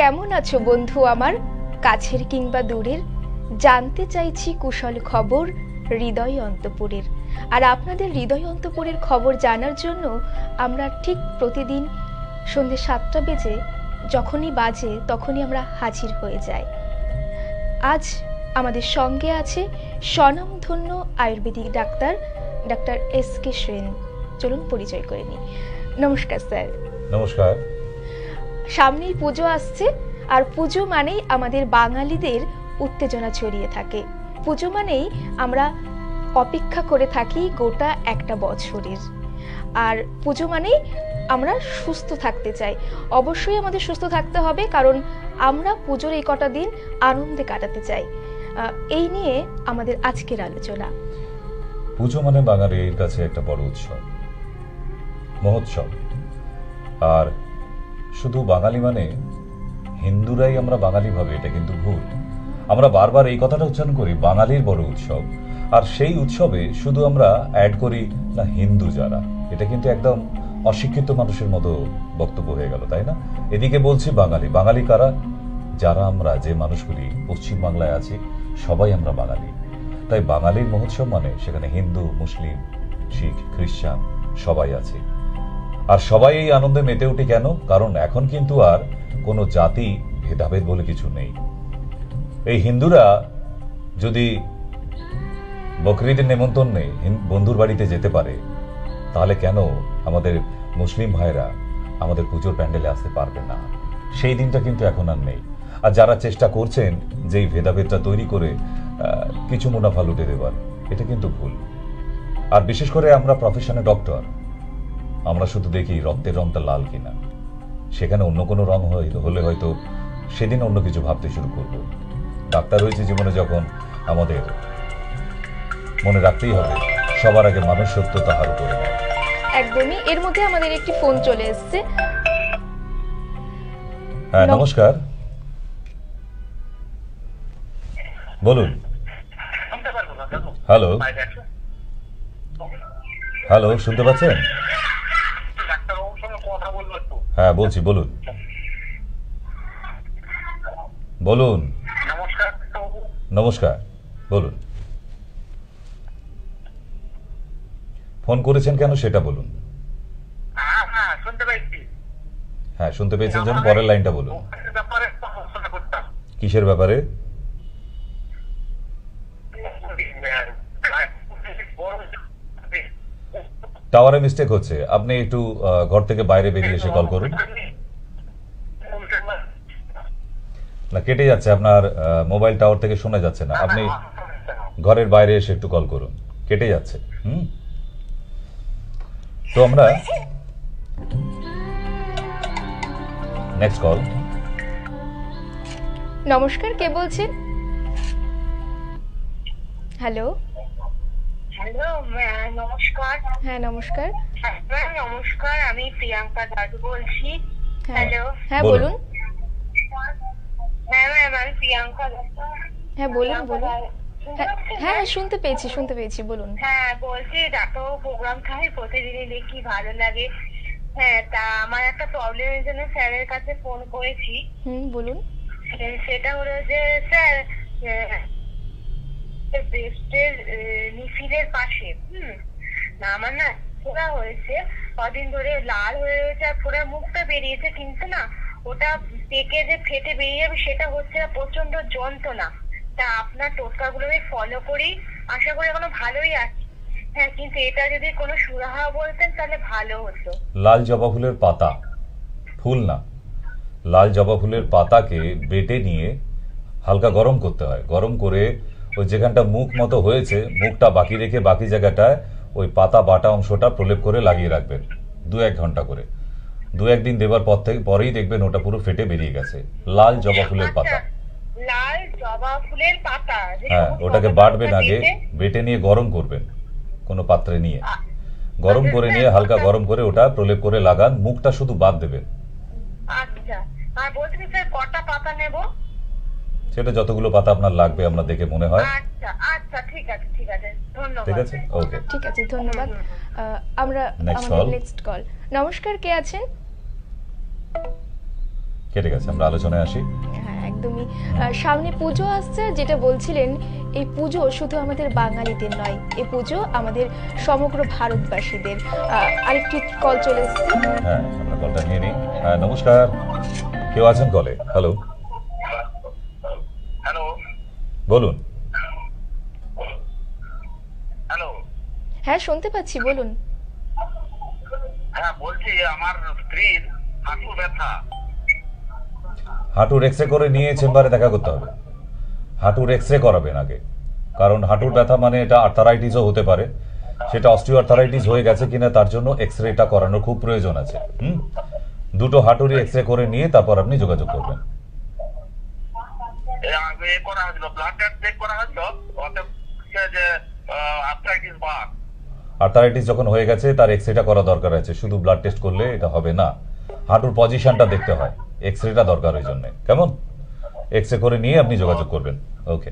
কেমন আছো বন্ধু আমার, কাছের কিংবা দূরের? জানতে চাইছি কুশল খবর হৃদয় অন্তপুরের। আর আপনাদের হৃদয় অন্তপুরের খবর জানার জন্য আমরা ঠিক প্রতিদিন সন্ধ্যে 7টা বেজে যখনই বাজে তখনই আমরা হাজির হয়ে যাই। আজ আমাদের সঙ্গে আছে স্বনামধন্য আয়ুর্বেদিক ডাক্তার এস.কে. সেন। চলুন পরিচয় করে নিই। নমস্কার স্যার। নমস্কার। সামনেই পুজো আসছে, আর পুজো মানেই আমাদের বাঙালিদের উত্তেজনা ছড়িয়ে থাকে। পুজো মানেই আমরা অপেক্ষা করে থাকি গোটা একটা বছরের। আর পুজো মানেই আমরা সুস্থ থাকতে চাই। অবশ্যই আমাদের সুস্থ থাকতে হবে, কারণ আমরা পুজোর এই কটা দিন আনন্দে কাটাতে চাই। এই নিয়ে আমাদের আজকের আলোচনা। পুজো মানে বাঙালির কাছে একটা বড় উৎসব, মহোৎসব। আর শুধু বাঙালি মানে হিন্দুরাই আমরা বাঙালি ভাবে, এটা কিন্তু ভুল। আমরা বারবার এই কথাটা উচ্চারণ করি, বাঙালির বড় উৎসব। আর সেই উৎসবে শুধু আমরা অ্যাড করি না হিন্দু যারা, এটা কিন্তু একদম অশিক্ষিত মানুষের মতো বক্তব্য হয়ে গেল, তাই না? এদিকে বলছি বাঙালি। বাঙালি কারা? যারা আমরা, যে মানুষগুলি পশ্চিমবাংলায় আছি, সবাই আমরা বাঙালি। তাই বাঙালির মহোৎসব মানে সেখানে হিন্দু, মুসলিম, শিখ, খ্রিস্টান সবাই আছে। আর সবাই এই আনন্দে মেতে উঠি কেন? কারণ এখন কিন্তু আর কোনো জাতি ভেদাভেদ বলে কিছু নেই। এই হিন্দুরা যদি বকরিদের নেমন্তন্নে বন্ধুর বাড়িতে যেতে পারে, তাহলে কেন আমাদের মুসলিম ভাইরা আমাদের পুজোর প্যান্ডেলে আসতে পারবে না? সেই দিনটা কিন্তু এখন আর নেই। আর যারা চেষ্টা করছেন যে এই ভেদাভেদটা তৈরি করে কিছু মুনাফা লুটে দেবার, এটা কিন্তু ভুল। আর বিশেষ করে আমরা প্রফেশনে ডক্টর, আমরা শুধু দেখি রক্তের রংটা লাল কিনা। সেখানে অন্য কোনো রং হলে হয়তো সেদিন অন্য কিছু ভাবতে শুরু করব। ডাক্তার হয়েছে জীবনে যখন, আমাদের মনে রাখতেই হবে সবার আগে মানুষ সত্য তাহার উপরে নেয়। একদমই। এর মধ্যে আমাদের একটি ফোন চলে এসেছে। হ্যাঁ, নমস্কার, বলুন। হ্যালো হ্যালো, শুনতে পাচ্ছেন? হ্যাঁ বলছি, বলুন বলুন। নমস্কার, বলুন। ফোন করেছেন কেন সেটা বলুন। হ্যাঁ, শুনতে পেয়েছেন যেন পরের লাইনটা বলুন। কিসের ব্যাপারে? টাওয়ারে মিস্টেক হচ্ছে, আপনি একটু ঘর থেকে বাইরে বেরিয়ে এসে কল করুন। না, কেটে যাচ্ছে, আপনার মোবাইল টাওয়ার থেকে শোনা যাচ্ছে না। আপনি ঘরের বাইরে এসে একটু কল করুন, কেটে যাচ্ছে। তো আমরা নেক্সট কল। নমস্কার, কে বলছেন? হ্যালো হ্যালো, নমস্কার। হ্যাঁ নমস্কার। নমস্কার, আমি প্রিয়াঙ্কা দাদু বলছি। হ্যালো। হ্যাঁ বলুন। হ্যাঁ ম্যাম, আমি প্রিয়াঙ্কা দাদু। হ্যাঁ বলুন বলুন। হ্যাঁ শুনতে পেয়েছি, বলুন। হ্যাঁ বলছি, ডাক্তারবাবু প্রোগ্রাম খাই প্রতিদিনই, দেখি ভালো লাগে। হ্যাঁ, তা আমার একটা প্রবলেমের জন্য স্যারের কাছে ফোন করেছি। বলুন। সেটা হলো যে স্যার, ব্রেস্টের নিফিলের পাশে না আমার না ফোড়া হয়েছে, কদিন ধরে লাল হয়ে রয়েছে, আর ফোড়ার মুখটা বেরিয়েছে, কিন্তু না ওটা পেকে যে ফেটে বেরিয়ে যাবে সেটা হচ্ছে না, প্রচন্ড যন্ত্রণা। তা আপনার টোটকাগুলো আমি ফলো করি, আশা করি এখনো ভালোই আছি। হ্যাঁ, কিন্তু এটা যদি কোনো সুরাহা বলতেন তাহলে ভালো হতো। লাল জবা ফুলের পাতা, ফুল না, লাল জবা ফুলের পাতাকে বেটে নিয়ে হালকা গরম করতে হয়। গরম করে ওই যেখানটা মুখ মতো হয়েছে, মুখটা বাকি রেখে বাকি জায়গাটায় ওই পাতা বাটা অংশটা প্রলেপ করে লাগিয়ে রাখবেন 2-1 ঘন্টা করে। 2-1 দিন দেবার পরেই দেখবেন ওটা পুরো ফেটে বেরিয়ে গেছে। লাল জবা ফুলের পাতা। লাল জবা ফুলের পাতা, হ্যাঁ, ওটাকে বাটবেন, আগে বেটে নিয়ে গরম করবেন কোনো পাত্রে নিয়ে। গরম করে নিয়ে হালকা গরম করে ওটা প্রলেপ করে লাগান, মুখটা শুধু বাদ দেবেন। আচ্ছা, আর বলছি স্যার কটা পাতা নেব? সেটা যতগুলো পাতা আপনার লাগবে আমরা দেখে মনে হয়। আচ্ছা আচ্ছা, ঠিক আছে ধন্যবাদ। ঠিক আছে, ওকে, ঠিক আছে, ধন্যবাদ। আমরা আমাদের নেক্সট কল। নমস্কার, কে আছেন? কেটে গেছে, আমরা আলোচনায় আসি। হ্যাঁ, একদমই। সামনে পুজো আসছে, যেটা বলছিলেন এই পুজো শুধু আমাদের বাঙালিদের নয়, এই পুজো আমাদের সমগ্র ভারতবাসীদের। আরেকটি কল চলে এসেছে। হ্যাঁ, আমরা কলটা নিয়ে নিই। হ্যাঁ, নমস্কার, কেউ আছেন কলে? হ্যালো, হ্যালো বলুন। হ্যালো হ্যাঁ, শুনতে পাচ্ছি, বলুন। হ্যাঁ বলছি আমার স্ত্রীর হাঁটু ব্যথা। হাঁটুর এক্সরে করে নিয়ে চেম্বারে দেখা করতে হবে। হাঁটুর এক্সরে করাবেন আগে, কারণ হাঁটুর ব্যথা মানে এটা আর্থারাইটিসও হতে পারে। সেটা অস্টিও আর্থারাইটিস হয়ে গেছে কিনা তার জন্য এক্সরেটা করানোর খুব প্রয়োজন আছে। দুটো হাঁটুরই এক্সরে করে নিয়ে তারপর আপনি যোগাযোগ করবেন। এ করা হয়েছিল, ব্লাড চেক করা হয়েছিল, ওতে যে আর্থ্রাইটিস বা আর্থারাইটিস যখন হয়ে গেছে তার এক্সরেটা করা দরকার আছে। শুধু ব্লাড টেস্ট করলে এটা হবে না, হাঁটুর পজিশনটা দেখতে হয়, এক্সরেটা দরকার ওই জন্য। কেমন? এক্সরে করে নিয়ে আপনি যোগাযোগ করবেন। ওকে।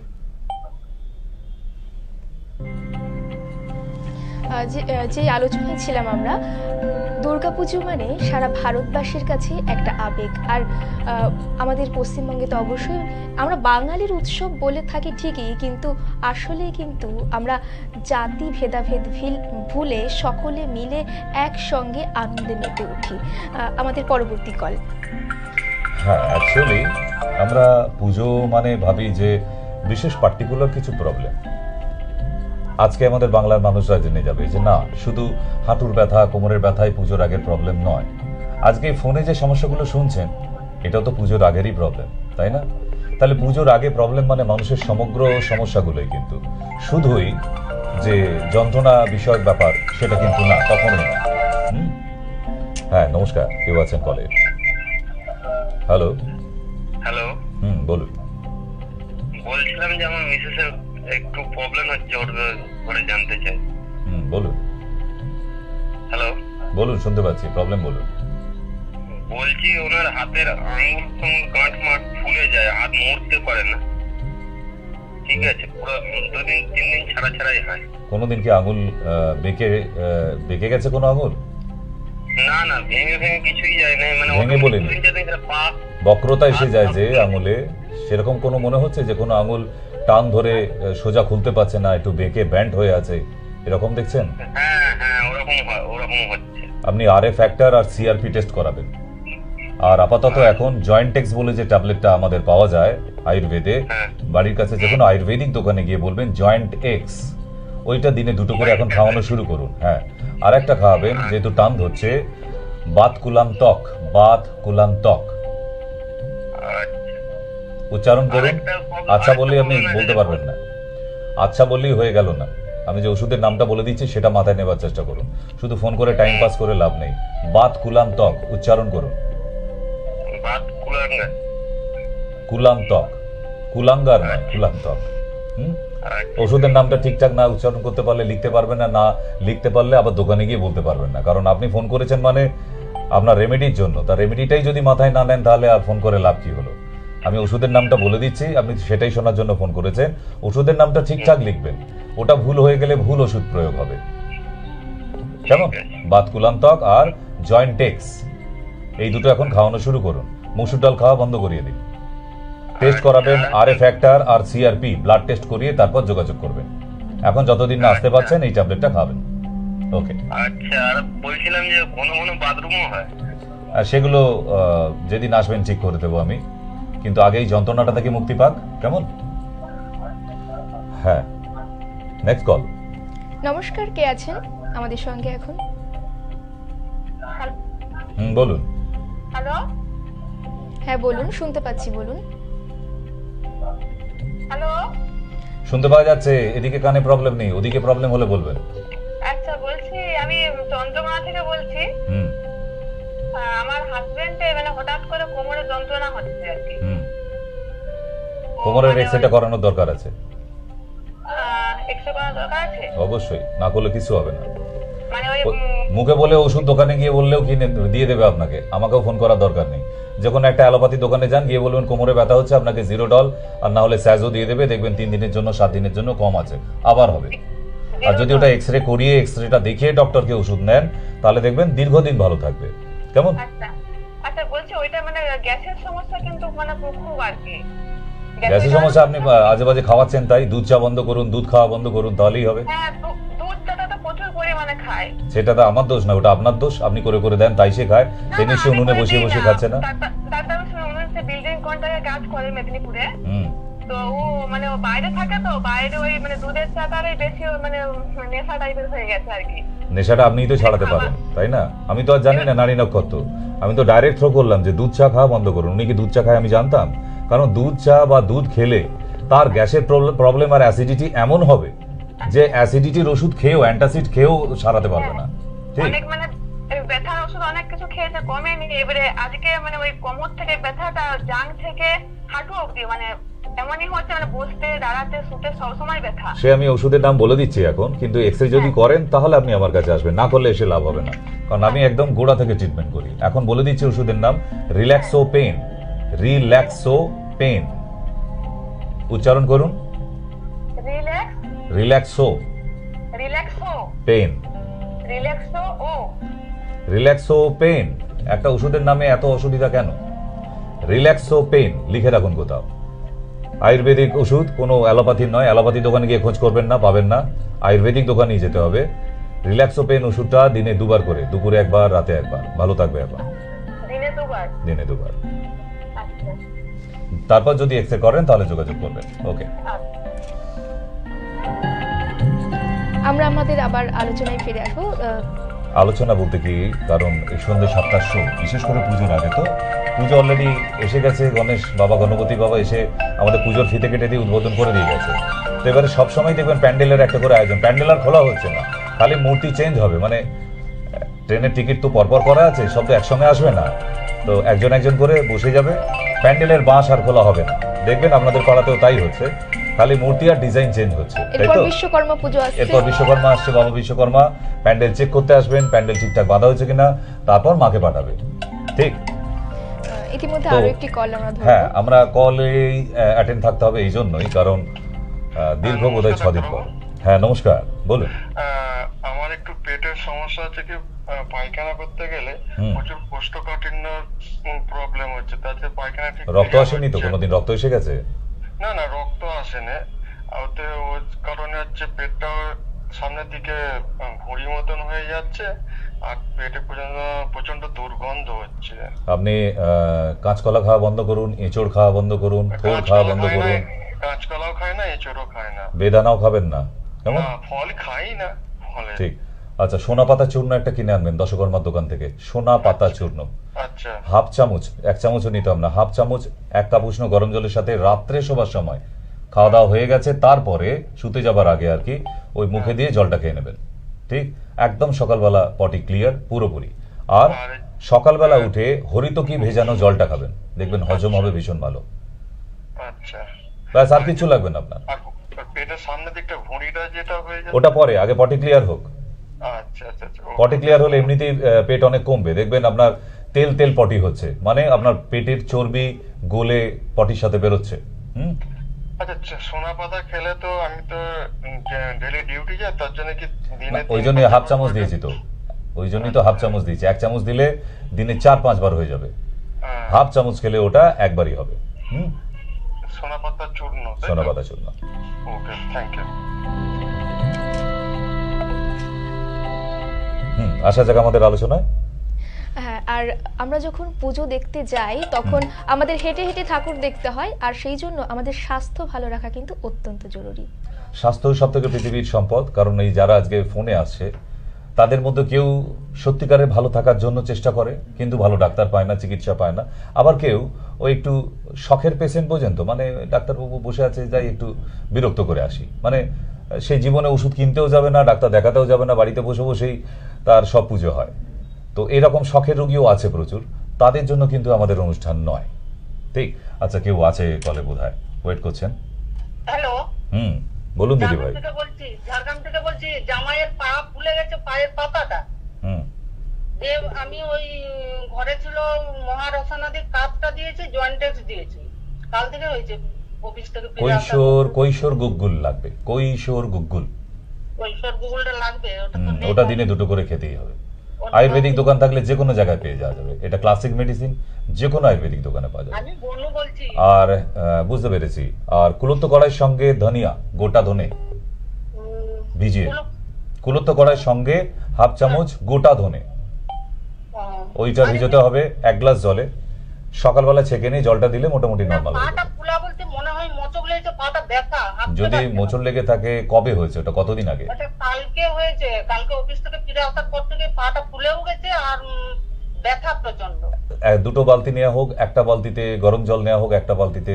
যে আলোচনায় ছিলাম আমরা, দুর্গাপুজো মানে সারা ভারতবাসীর কাছে একটা আবেগ। আর আমাদের পশ্চিমবঙ্গে তো অবশ্যই আমরা বাঙালির উৎসব বলে থাকি ঠিকই, কিন্তু আসলে কিন্তু আমরা জাতি ভেদাভেদ ভুলে সকলে মিলে একসঙ্গে আনন্দে মেতে উঠি। আমাদের পরবর্তী কল। হ্যাঁ, অ্যাকচুয়ালি আমরা পুজো মানে ভাবি যে বিশেষ পার্টিকুলার কিছু প্রবলেম। আজকে আমাদের বাংলার মানুষরা জেনে যাবে যে না, শুধু হাঁটুর ব্যথা কোমরের ব্যথায় পুজোর আগের প্রবলেম নয়। আজকে ফোনে যে সমস্যাগুলো শুনছেন এটাও তো পুজোর আগেরই প্রবলেম, তাই না? তাহলে পুজোর আগে প্রবলেম মানে মানুষের সমগ্র সমস্যাগুলোই, কিন্তু শুধুই যে যন্ত্রণা বিষয়ক ব্যাপার সেটা কিন্তু না, কখনোই না। হ্যাঁ, নমস্কার, কেউ আছেন কলে? হ্যালো। হ্যালো বলুন। বলছিলাম যে আমার মিসেসের একটু প্রবলেম হচ্ছে, ওর করে জানতে চাই। বলুন। হ্যালো, বলুন, শুনতে পাচ্ছি, প্রবলেম বলুন। বলছি ওনার হাতের আঙুল গাঁট মাঠ ফুলে যায়, হাত নড়তে পারে না। ঠিক আছে, পুরো 2-3 দিন ছাড়া ছাড়াই হয়। কোনোদিন কি আঙুল বেঁকে গেছে কোনো আঙুল? না না, ভেঙে ভেঙে কিছুই যায় না, মানে ভেঙে বলিনি, বক্রতা এসে যায় যে আঙুলে, সেরকম কোনো মনে হচ্ছে যে কোনো আঙুল টান ধরে সোজা খুলতে পারছে না, একটু বেঁকে ব্যান্ড হয়ে আছে, এরকম দেখছেন? হ্যাঁ হ্যাঁ, ওরকম হচ্ছে। আপনি আরএ ফ্যাক্টর আর সিআরপি টেস্ট করাবেন। আর আপাতত এখন জয়েন্টেক্স বলে যে ট্যাবলেটটা আমাদের পাওয়া যায় আয়ুর্বেদে, বাড়ির কাছে যে কোনো আয়ুর্বেদিক দোকানে গিয়ে বলবেন জয়েন্ট এক্স, ওইটা দিনে 2টো করে এখন খাওয়ানো শুরু করুন। হ্যাঁ, আর একটা খাওয়াবেন, যেহেতু টান ধরছে, বাতকুলান্তক উচ্চারণ করুন। আচ্ছা বললেই আপনি বলতে পারবেন না, আচ্ছা বললেই হয়ে গেল না। আমি যে ওষুধের নামটা বলে দিচ্ছি সেটা মাথায় নেবার চেষ্টা করুন, শুধু ফোন করে টাইম পাস করে লাভ নেই। বাতকুলান্তক উচ্চারণ করুন। কুলান্তক, কুলাঙ্গার নয়, কুলান্তক। ওষুধের নামটা ঠিকঠাক না উচ্চারণ করতে পারলে লিখতে পারবেন না, না লিখতে পারলে আবার দোকানে গিয়ে বলতে পারবেন না, কারণ আপনি ফোন করেছেন মানে আপনার রেমেডির জন্য, তার রেমেডিটাই যদি মাথায় না নেন তাহলে আর ফোন করে লাভ কি হলো? আমি ওষুধের নামটা বলে দিচ্ছি, আপনি সেটাই শোনার জন্য ফোন করেছেন। ওষুধের নামটা ঠিকঠাক লিখবেন, ওটা ভুল হয়ে গেলে ভুল ওষুধ প্রয়োগ হবে। কেমন? বাতকুলান্তক আর জয়েন্টেক্স, এই দুটো এখন খাওয়ানো শুরু করুন। মসুর ডাল খাওয়া বন্ধ করিয়ে দিন। টেস্ট করাবেন আরএ ফ্যাক্টর আর সিআরপি, ব্লাড টেস্ট করিয়ে তারপর যোগাযোগ করবেন। এখন যতদিন না আসতে পারছেন এই ট্যাবলেটটা খাবেন। ওকে। আচ্ছা, আর বলছিলাম যে কোনো বাথরুমও হয়? আর সেগুলো যেদিন আসবেন ঠিক করে দেবো আমি, কিন্তু আগেই যন্ত্রণাটা থেকে মুক্তি পাক। কেমন? হ্যাঁ, নেক্সট কল। নমস্কার, কে আছেন আমাদের সঙ্গে এখন? বলুন। হ্যালো, হ্যাঁ বলুন, শুনতে পাচ্ছি, বলুন। হ্যালো, শুনতে পাওয়া যাচ্ছে, এদিকে কানে প্রবলেম নেই, ওদিকে প্রবলেম হলে বলবেন। আচ্ছা বলছি, আমি চন্দ্রকোনা থেকে বলছি। আমার হাজবেন্ড মানে হঠাৎ করে কোমরে যন্ত্রণা হচ্ছে আর কি। কোমরের এক্সরেটা করানোর দরকার আছে। এক্সরে করার দরকার আছে? অবশ্যই, না করলে কিছু হবে না। মানে ওই মুখে বলে ওষুধ দোকানে গিয়ে বললেও কিনে দিয়ে দেবে আপনাকে, আমাকেও ফোন করার দরকার নেই। যখন একটা অ্যালোপ্যাথি দোকানে যান, গিয়ে বলবেন কোমরে ব্যথা হচ্ছে, আপনাকে জিরোডল আর না হলে স্যাজো দিয়ে দেবে, দেখবেন 3 দিনের জন্য 7 দিনের জন্য কম আছে, আবার হবে। আর যদি ওটা এক্সরে করিয়ে এক্সরেটা দেখিয়ে ডক্টরকে ওষুধ নেন তাহলে দেখবেন দীর্ঘদিন ভালো থাকবে। কেমন? আচ্ছা আচ্ছা, বলছি ওইটা মানে গ্যাসের সমস্যা কিন্তু মানে খুব আর কি। গ্যাসের সমস্যা আপনি আজে বাজে খাওয়াচ্ছেন, তাই দুধ চা বন্ধ করুন, দুধ খাওয়া বন্ধ করুন, তাহলেই হবে। হ্যাঁ, দুধ চাটা তো প্রচুর পরিমাণে খায়। সেটা তো আমার দোষ না, ওটা আপনার দোষ। আপনি করে করে দেন তাই সে খায়। সে নিশ্চয়ই উনুনে বসে বসে খাচ্ছে না। তারপর উনুনে বিল্ডিং কন্ট্রাক্টে কাজ করে মেদিনীপুরে। তো ও মানে ও বাইরে থাকে, তো বাইরে ওই মানে দুধের চাটারই বেশি মানে নেশা টাইপের হয়ে গেছে আর কি। নেশাটা আপনিই তো ছাড়াতে পারেন, তাই না? আমি তো আর জানি না নারী নক্ষত্র, আমি তো ডাইরেক্ট থ্রো করলাম যে দুধ চা খাওয়া বন্ধ করুন। উনি কি দুধ চা খায় আমি জানতাম? কারণ দুধ চা বা দুধ খেলে তার গ্যাসের প্রবলেম আর অ্যাসিডিটি এমন হবে যে অ্যাসিডিটির ওষুধ খেয়েও, অ্যান্টাসিড খেয়েও সারাতে পারবে না। ঠিক, অনেক মানে ব্যথার ওষুধ অনেক কিছু খেয়েছে, কমেনি। এবারে আজকে মানে ওই কোমর থেকে ব্যথাটা, জাং থেকে হাঁটু অবধি মানে এমনই হচ্ছে, মানে বসতে দাঁড়াতে শুতে সবসময় ব্যথা। সে আমি ওষুধের নাম বলে দিচ্ছি এখন, কিন্তু এক্সরে যদি করেন তাহলে আপনি আমার কাছে আসবেন, না করলে এসে লাভ হবে না, কারণ আমি একদম গোড়া থেকে ট্রিটমেন্ট করি। এখন বলে দিচ্ছি ওষুধের নাম রিল্যাক্সো পেন। রিল্যাক্সো পেন, উচ্চারণ করুন। Relaxo pen, Relaxo pen. একটা ওষুধের নামে এত অসুবিধা কেন? রিল্যাক্সো পেন লিখে রাখুন কোথাও। আয়ুর্বেদিক ওষুধ, কোনো অ্যালোপ্যাথির নয়। অ্যালোপ্যাথি দোকানে গিয়ে খোঁজ করবেন না, পাবেন না। আয়ুর্বেদিক দোকানেই যেতে হবে। রিল্যাক্সো পেন ওষুধটা দিনে 2 বার করে, দুপুরে 1 বার, রাতে 1 বার। ভালো থাকবে এখন। দিনে 2 বার। তারপর যদি এক্সরে করেন তাহলে যোগাযোগ করবেন। ওকে, আমরা আমাদের আবার আলোচনায় ফিরে আসবো। আলোচনা বলতে কি, কারণ এই সন্ধ্যে 7টার শো, বিশেষ করে পুজোর আগে। তো পুজো অলরেডি এসে গেছে, গণেশ বাবা, গণপতি বাবা এসে আমাদের পুজোর ফিতে কেটে দিয়ে উদ্বোধন করে দিয়ে গেছে। তো এবারে সবসময় দেখবেন প্যান্ডেলের একটা করে আয়োজন। প্যান্ডেল আর খোলা হচ্ছে না, খালি মূর্তি চেঞ্জ হবে। মানে ট্রেনের টিকিট তো পরপর করা আছে, সব তো একসঙ্গে আসবে না। তো একজন একজন করে বসে যাবে। প্যান্ডেলের বাঁশ আর খোলা হবে না, দেখবেন আপনাদের পাড়াতেও তাই হচ্ছে। খালি মূর্তি আর ডিজাইন চেঞ্জ হচ্ছে, তাই এরপর তো? বিশ্বকর্মা পুজো আসছে। এরপর বিশ্বকর্মা আসছে, বাবা বিশ্বকর্মা। প্যান্ডেল চেক করতে আসবেন, প্যান্ডেল ঠিকঠাক বাঁধা হয়েছে কিনা, তারপর মাকে পাঠাবে। ঠিক, ইতিমধ্যে তো আরো একটি কল আমরা ধরবো। হ্যাঁ, আমরা কলেই অ্যাটেন্ড থাকতে হবে এই জন্যই, কারণ দীর্ঘ বোধহয় 6 দিন পর। হ্যাঁ, নমস্কার, বলুন। আমার একটু পেটের সমস্যা আছে, কি পায়খানা করতে গেলে প্রচুর কোষ্ঠকাঠিন্য প্রবলেম হচ্ছে, তাতে পায়খানা ঠিক রক্ত আসেনি তো কোনোদিন? রক্ত এসে গেছে? না না, রক্ত আসেনি। ওতে ওর কারণে হচ্ছে পেটটা সামনের দিকে ভুঁড়ি মতন হয়ে যাচ্ছে, আর পেটে প্রচন্ড দুর্গন্ধ হচ্ছে। আপনি কাঁচকলা খাওয়া বন্ধ করুন, এঁচড় খাওয়া বন্ধ করুন, থোড় খাওয়া বন্ধ করুন। কাঁচকলাও খায় না, এঁচড়ও খায় না। বেদানাও খাবেন না, কেমন? ফল খাই না, ফলে। ঠিক, আচ্ছা। সোনা পাতা চূর্ণ একটা কিনে আনবেন দশকর্মার দোকান থেকে, সোনা পাতা চূর্ণ। আচ্ছা, হাফ চামচ, 1 চামচও নিতাম না, হাফ চামচ 1 কাপ উষ্ণ গরম জলের সাথে রাত্রে শোবার সময়, খাওয়া দাওয়া হয়ে গেছে তারপরে শুতে যাবার আগে আর কি, ওই মুখে দিয়ে জলটা খেয়ে নেবেন। ঠিক, একদম সকালবেলা পটি ক্লিয়ার পুরোপুরি। আর সকালবেলা উঠে হরিতকি ভেজানো জলটা খাবেন, দেখবেন হজম হবে ভীষণ ভালো। আচ্ছা, ব্যাস, আর কিছু লাগবে না আপনার। আর পেটের সামনের দিকটা ভুঁড়িটা যেটা হয়ে যাচ্ছে, ওটা পরে, আগে পটি ক্লিয়ার হোক। আচ্ছা আচ্ছা আচ্ছা, পটি ক্লিয়ার হলে এমনিতেই পেট অনেক কমবে, দেখবেন আপনার তেল তেল পটি হচ্ছে, মানে আপনার পেটের চর্বি গলে পটির সাথে বেরোচ্ছে। আচ্ছা, সোনা পাতা খেলে তো আমি তো ডেইলি ডিউটি যাই, তার জন্য কি দিনে ওই জন্য হাফ চামচ দিয়েছি তো, ওই জন্যই তো হাফ চামচ দিয়েছি। 1 চামচ দিলে দিনে 4-5 বার হয়ে যাবে। হাফ চামচ খেলে ওটা একবারই হবে। সোনা পাতা চূর্ণ, সোনা পাতা চূর্ণ। ওকে, থ্যাংক ইউ। আসা যাক আমাদের আলোচনায়। হ্যাঁ, আর আমরা যখন পুজো দেখতে যাই তখন আমাদের হেঁটে হেঁটে ঠাকুর দেখতে হয়, আর সেই জন্য আমাদের স্বাস্থ্য ভালো রাখা কিন্তু অত্যন্ত জরুরি। স্বাস্থ্য সবথেকে পৃথিবীর সম্পদ, কারণ এই যারা আজকে ফোনে আসছে তাদের মধ্যে কেউ সত্যিকারে ভালো থাকার জন্য চেষ্টা করে কিন্তু ভালো ডাক্তার পায় না, চিকিৎসা পায় না। আবার কেউ ওই একটু শখের পেশেন্ট পর্যন্ত, মানে ডাক্তারবাবু বসে আছে, যাই একটু বিরক্ত করে আসি, মানে সেই জীবনে ওষুধ কিনতেও যাবে না, ডাক্তার দেখাতেও যাবে না, বাড়িতে বসে বসেই তার সব পুজো হয়। তো এরকম শখের রোগীও আছে প্রচুর, তাদের জন্য কিন্তু আমাদের অনুষ্ঠান নয়। ঠিক, আচ্ছা, কেউ আছে কলে বোধহয়, ওয়েট করছেন। হ্যালো, বলুন দিদি ভাই। ঝাড়গ্রাম থেকে বলছি। জামাইয়ের পা ফুলে গেছে, পায়ের পাতাটা। আমি ওই ঘরে ছিল, মহারসনাদির কাপটা দিয়েছি, জয়েন্টেক্স দিয়েছি, কাল থেকে হয়েছে। অফিস থেকে কৈশোর গুগ্গুল লাগবে, কৈশোর গুগ্গুলটা লাগবে। ওটা দিনে 2টো করে খেতেই হবে। আয়ুর্বেদিক দোকান থাকলে যে কোনো জায়গায় পেয়ে যাওয়া যাবে। এটা ক্লাসিক মেডিসিন, যে কোনো আয়ুর্বেদিক দোকানে পাওয়া যাবে। আমি বনু বলছি। আর বুঝতে পেরেছি। আর কুলত্ত কড়াইয়ের সঙ্গে ধনিয়া, গোটা ধনে ভিজিয়ে, কুলত্ত কড়াইয়ের সঙ্গে হাফ চামচ গোটা ধনে, ওইটা ভিজাতে হবে 1 গ্লাস জলে। সকালবেলা ছেঁকে নিয়ে জলটা দিলে মোটামুটি নর্মাল হয়ে পাটা যাবে। ফুলা বলতে মনে হয় মোচক লেগেছে, পাটা ব্যথা। যদি মোচড় লেগে থাকে কবে হয়েছে, ওটা কতদিন আগে? এটা কালকে হয়েছে, কালকে অফিস থেকে ফিরে আসার পর থেকে পাটা ফুলেও গেছে আর ব্যথা প্রচন্ড। দুটো বালতি নেওয়া হোক, একটা বালতিতে গরম জল নেওয়া হোক, একটা বালতিতে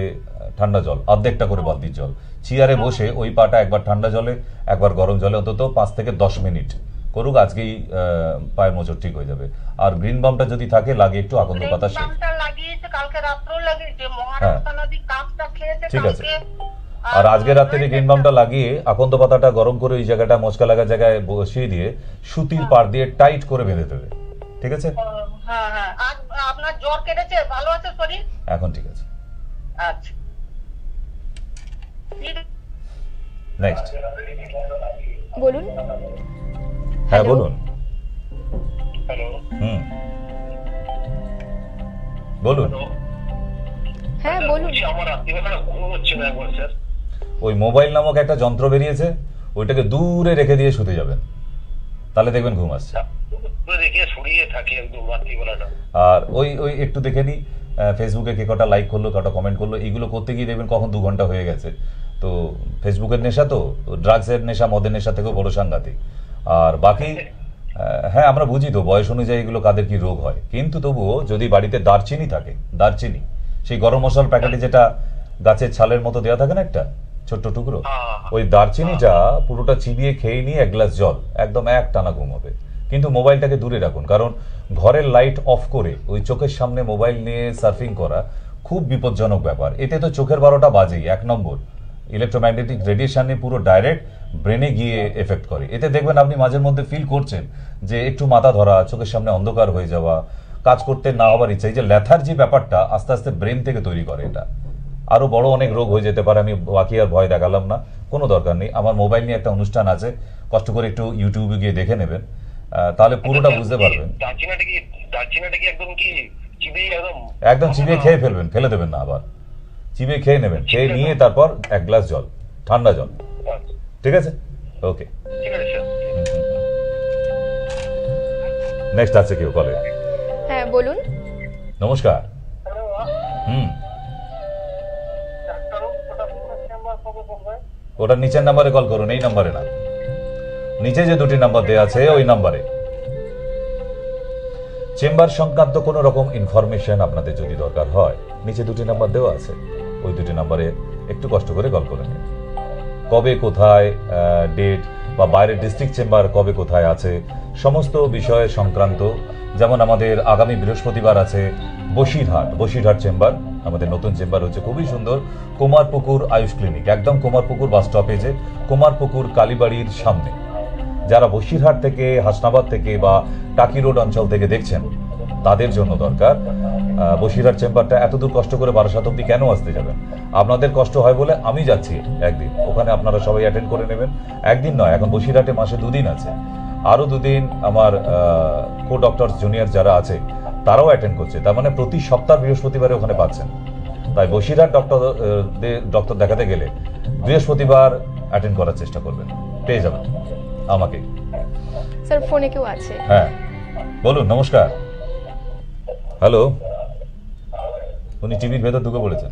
ঠান্ডা জল, অর্ধেকটা করে বালতির জল। চেয়ারে বসে ওই পাটা একবার ঠান্ডা জলে একবার গরম জলে অন্তত 5 থেকে 10 মিনিট করুক, আজকেই পায়ের মোচড় ঠিক হয়ে যাবে। আর গ্রিন বামটা যদি থাকে লাগিয়ে একটু আকন্দ পাতা শেক। বামটা লাগিয়েছে, কালকে রাত্রেও লাগিয়েছে, মহারাষ্ট্র নদী কাপটা খেয়েছে ঠিক আছে। কালকে। আর আজকে রাত্রে গ্রিন বামটা লাগিয়ে আকন্দ পাতাটা গরম করে ওই জায়গাটা মচকা লাগা জায়গায় বসিয়ে দিয়ে সুতির পাড় দিয়ে টাইট করে বেঁধে দেবে। ঠিক আছে? হ্যাঁ হ্যাঁ। আর আপনার জ্বর কেটেছে, ভালো আছে শরীর? এখন ঠিক আছে। আচ্ছা। নেক্সট। বলুন। হ্যাঁ Hello? বলুন। হ্যালো। বলুন। হ্যাঁ বলুন। আমার রাত্রিবেলা ঘুম হচ্ছে না একবার স্যার। ওই মোবাইল নামক একটা যন্ত্র বেরিয়েছে, ওইটাকে দূরে রেখে দিয়ে শুতে যাবেন, তাহলে দেখবেন ঘুম আসছে। রেখে সরিয়ে থাকি একদম রাত্রিবেলাটা। আর ওই ওই একটু দেখে নি ফেসবুকে কে কটা লাইক করলো, কটা কমেন্ট করলো, এইগুলো করতে গিয়ে দেখবেন কখন 2 ঘন্টা হয়ে গেছে। তো ফেসবুকের নেশা, তো ড্রাগসের নেশা, মদের নেশা থেকেও বড় সাংঘাতিক। আর বাকি হ্যাঁ আমরা বুঝি তো বয়স অনুযায়ী এগুলো কাদের কি রোগ হয়, কিন্তু তবুও যদি বাড়িতে দারচিনি থাকে, দারচিনি সেই গরম মশলার প্যাকেটে যেটা গাছের ছালের মতো দেওয়া থাকে না একটা ছোট্ট টুকরো, ওই দারচিনিটা পুরোটা চিবিয়ে খেয়ে নিয়ে 1 গ্লাস জল, একদম এক টানা ঘুম হবে। কিন্তু মোবাইলটাকে দূরে রাখুন, কারণ ঘরের লাইট অফ করে ওই চোখের সামনে মোবাইল নিয়ে সার্ফিং করা খুব বিপজ্জনক ব্যাপার। এতে তো চোখের 12টা বাজেই। 1 নম্বর, ইলেকট্রোম্যাগনেটিক রেডিয়েশনে পুরো ডাইরেক্ট ব্রেনে গিয়ে এফেক্ট করে। এতে দেখবেন আপনি মাঝের মধ্যে ফিল করছেন যে একটু মাথা ধরা, চোখের সামনে অন্ধকার হয়ে যাওয়া, কাজ করতে না হওয়ার ইচ্ছা। এই যে ল্যাথার্জি ব্যাপারটা আস্তে আস্তে ব্রেন থেকে তৈরি করে। এটা আরো বড় অনেক রোগ হয়ে যেতে পারে। আমি বাকি আর ভয় দেখালাম না, কোনো দরকার নেই। আমার মোবাইল নিয়ে একটা অনুষ্ঠান আছে, কষ্ট করে একটু ইউটিউবে গিয়ে দেখে নেবেন, তাহলে পুরোটা বুঝতে পারবেন। দারচিনিটা কি একদম কি চিবিয়ে একদম চিবিয়ে খেয়ে ফেলবেন, ফেলে দেবেন না, আবার চিবিয়ে খেয়ে নেবেন, খেয়ে নিয়ে তারপর 1 গ্লাস জল, ঠান্ডা জল। ঠিক আছে? ওকে, ঠিক আছে স্যার। নেক্সট আছে কেউ কলে? হ্যাঁ বলুন। নমস্কার। ওটা নিচের নাম্বারে কল করুন, এই নাম্বারে না, নিচে যে 2টি নাম্বার দেওয়া আছে ওই নাম্বারে। চেম্বার সংক্রান্ত কোনো রকম ইনফরমেশন আপনাদের যদি দরকার হয়, নিচে 2টি নাম্বার দেওয়া আছে, ওই 2টি নাম্বারে একটু কষ্ট করে কল করে নিন। কবে কোথায় ডেট বা বাইরের ডিস্ট্রিক্ট চেম্বার কবে কোথায় আছে সমস্ত বিষয় সংক্রান্ত, যেমন আমাদের আগামী বৃহস্পতিবার আছে বসিরহাট চেম্বার, আমাদের নতুন চেম্বার হচ্ছে খুবই সুন্দর, কুমারপুকুর আয়ুষ ক্লিনিক, একদম কুমারপুকুর বাস স্টপেজে, কুমারপুকুর কালীবাড়ির সামনে। যারা বসিরহাট থেকে, হাসনাবাদ থেকে বা টাকি রোড অঞ্চল থেকে দেখছেন তাদের জন্য দরকার বসিরহাট চেম্বারটা। এত দূর কষ্ট করে বারাসাত অব্দি কেন আসতে যাবেন? আপনাদের কষ্ট হয় বলে আমি যাচ্ছি একদিন, ওখানে আপনারা সবাই অ্যাটেন্ড করে নেবেন। একদিন নয়, এখন বসিরহাটে মাসে 2 দিন আছে, আরো 2 দিন আমার কো ডক্টর জুনিয়র যারা আছে তারাও অ্যাটেন্ড করছে, তার মানে প্রতি সপ্তাহ বৃহস্পতিবারে ওখানে পাচ্ছেন। তাই বসিরহাট ডক্টর দেখাতে গেলে বৃহস্পতিবার অ্যাটেন্ড করার চেষ্টা করবেন, পেয়ে যাবেন আমাকে। স্যার ফোনে কেউ আছে? হ্যাঁ বলুন। নমস্কার। হ্যালো, উনি টিভির ভেতর ঢুকে পড়েছেন।